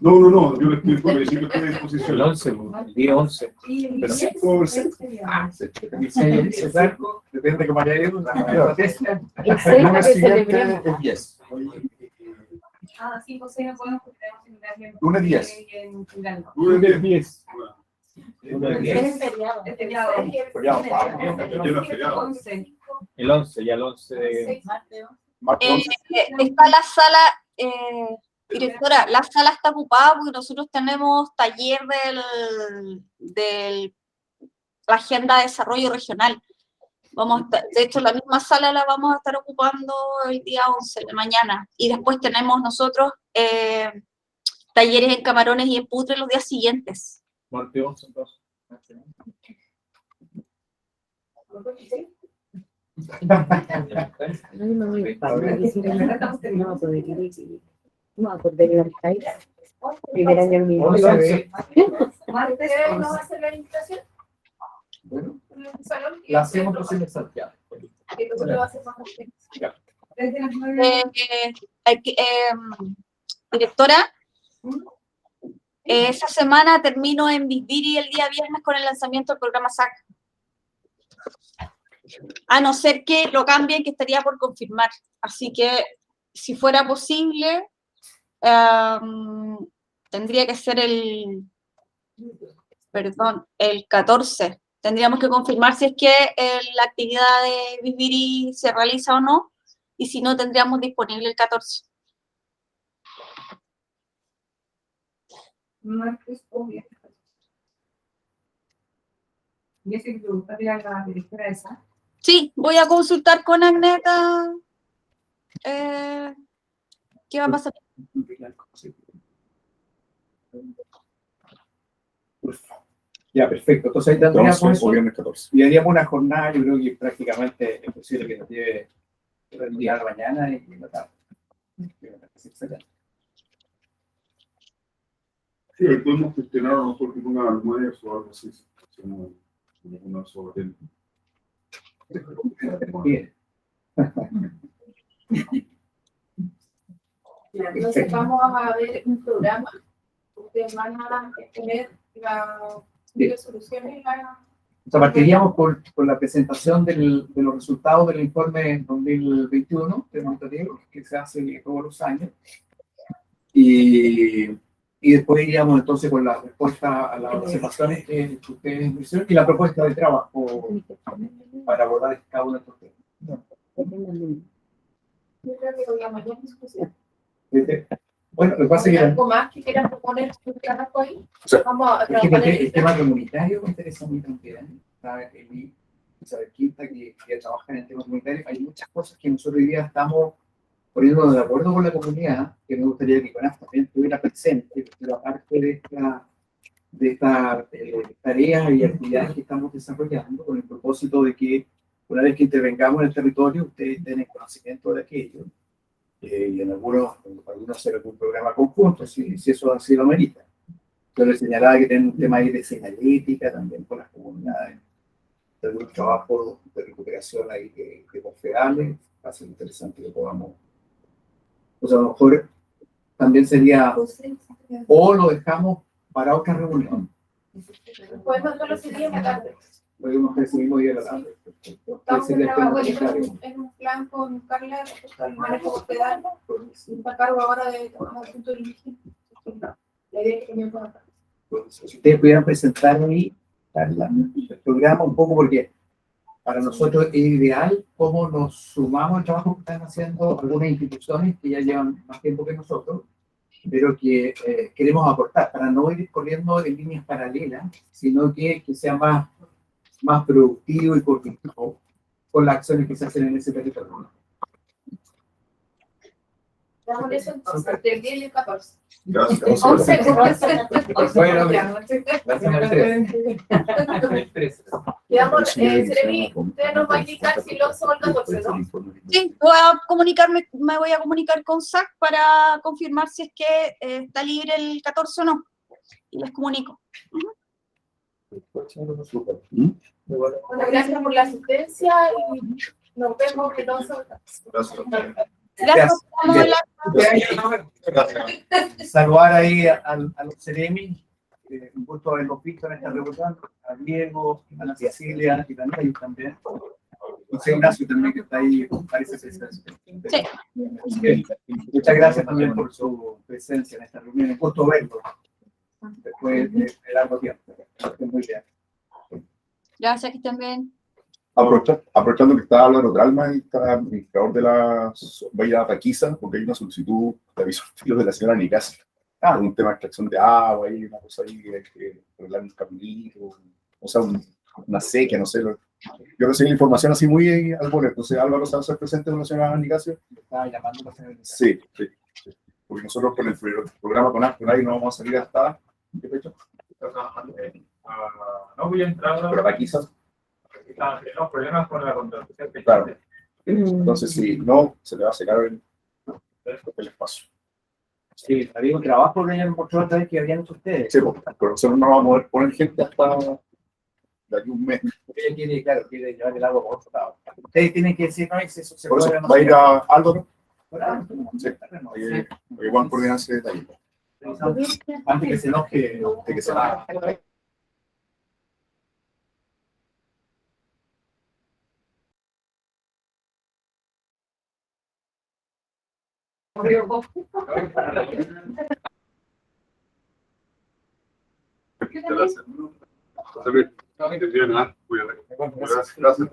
No, yo les pido disculpas, yo siempre estoy a disposición. El 11, el día 11. Pero sí, puedo ver si- Ese barco, depende de cómo haya ido. El 6 que celebremos. El 10. Ah, sí, José, no podemos porque tenemos seminario en- Lunes 10. en Finlandia. Lunes 10. Bueno, Es feriado. Es feriado. Feriado, yo es feriado. 11. El 11, ya el 11 de... 6 martes. Martes 11. Está la sala, directora, la sala está ocupada porque nosotros tenemos taller de la Agenda de Desarrollo Regional. De hecho, la misma sala la vamos a estar ocupando el día 11 de mañana. Y después tenemos nosotros talleres en Camarones y en Putre los días siguientes. Martes 11, entonces. Primer año en mi Once, ¿Martes no va a ser la invitación? bueno, En el salón. la hacemos entonces en Santiago. Entonces lo va a hacer más gente. Desde las 9 Directora, esa semana termino en Bisbiri el día viernes con el lanzamiento del programa SAC. A no ser que lo cambien, que estaría por confirmar. Así que, si fuera posible, tendría que ser el 14. Tendríamos que confirmar si es que la actividad de Bisbiri se realiza o no, y si no, tendríamos disponible el 14. martes o viernes. Y ese que preguntarle a la directora esa. Sí, voy a consultar con Agneta qué va a pasar. Ya, perfecto. Entonces ahí tendríamos Entonces, eso. o viernes 14. Y haríamos una jornada, yo creo que prácticamente es posible que nos lleve el día de la mañana y la tarde. Excelente. Sí, podemos gestionar a lo mejor con un almuerzo o algo así. Una sobre Bien. Entonces vamos a ver un programa. Ustedes van a tener las soluciones. O sea, partiríamos con la presentación de los resultados del informe 2021 de monitoreo que se hace todos los años. Y después iríamos entonces con la respuesta a las observaciones que ustedes me hicieron y la propuesta de trabajo para abordar cada uno de estos temas. Yo creo que hoy a mañana discusión. Bueno, lo que pasa es que ¿Algo más que quieran proponer un trabajo ahí? Vamos a es que trabajar el tema comunitario me interesa muy también. Está Isabel Quinta, que trabaja en el tema comunitario. Hay muchas cosas que nosotros hoy día estamos poniéndonos de acuerdo con la comunidad, que me gustaría que CONAF también estuviera presente, pero aparte de estas tareas y actividades que estamos desarrollando, con el propósito de que una vez que intervengamos en el territorio, ustedes tengan conocimiento de aquello. Y en algunos hacer algún programa conjunto, si eso así lo merita. Yo les señalaba que tienen un tema ahí de señalética también con las comunidades, de algún trabajo de recuperación ahí de confedales, va a ser interesante que podamos. O sea, a lo mejor también sería, o lo dejamos para otra reunión. Podemos hacerlo ese día en la tarde. Podemos hacer ese mismo día de la tarde. Estamos Sería el tema trabajando en un plan con Carla, el manejo hospedal, y a cargo ahora de tomar el punto de origen. La idea es que también pueda. Si ustedes pudieran presentar ahí, Carla, el programa un poco, porque para nosotros es ideal cómo nos sumamos al trabajo que están haciendo algunas instituciones que ya llevan más tiempo que nosotros, pero que queremos aportar para no ir corriendo en líneas paralelas, sino que sea más productivo y coordinado con las acciones que se hacen en ese territorio. Damos eso entonces, del 10 y el 14. Gracias. 11. Digamos, Seremi, usted nos va a indicar si lo son los 12, ¿no? Sí, me voy a comunicar con SAC para confirmar si es que está libre el 14 o no. Y les comunico. Bueno, gracias por la asistencia y nos vemos que no son. Gracias por Saludar ahí a los Ceremi, un gusto haberlos visto en esta reunión, a Diego, a la Cecilia y también también. José Ignacio también que está ahí, parece presente. Sí. Muchas gracias también por su presencia en esta reunión, un gusto verlo después de largo tiempo. Muy bien. Gracias, que estén bien. Aprovechando que está Álvaro Tralma y está el administrador de la Bahía Taquiza, porque hay una solicitud de aviso de la señora Nicasio. Un tema de extracción de agua, y una cosa ahí que arreglar un caminito, o sea, una sequía, no sé. Yo recibí la información así muy al voleo. Entonces, Álvaro se va a hacer presente con la señora Nicasio. Estaba llamando a la señora Sí. Porque nosotros con el programa con ACTO no vamos a salir hasta. ¿Qué fecha? No voy a entrar Pero aquí son, a los problemas con la contratación. claro. Entonces, si no, se le va a secar el espacio. Sí, había un trabajo que hayan mostrado otra vez que habían hecho ustedes. Sí, pues, pero nosotros no vamos a poder poner gente hasta de aquí a un mes. Ella quiere, claro, quiere llevar el agua por otro lado. Ustedes tienen que decir, no, eso se Por eso puede, no va a se ir a Álvaro. puede. Sí, ahí van a coordinar ese detalle. Antes que se enoje, De que se va. Gracias. Gracias.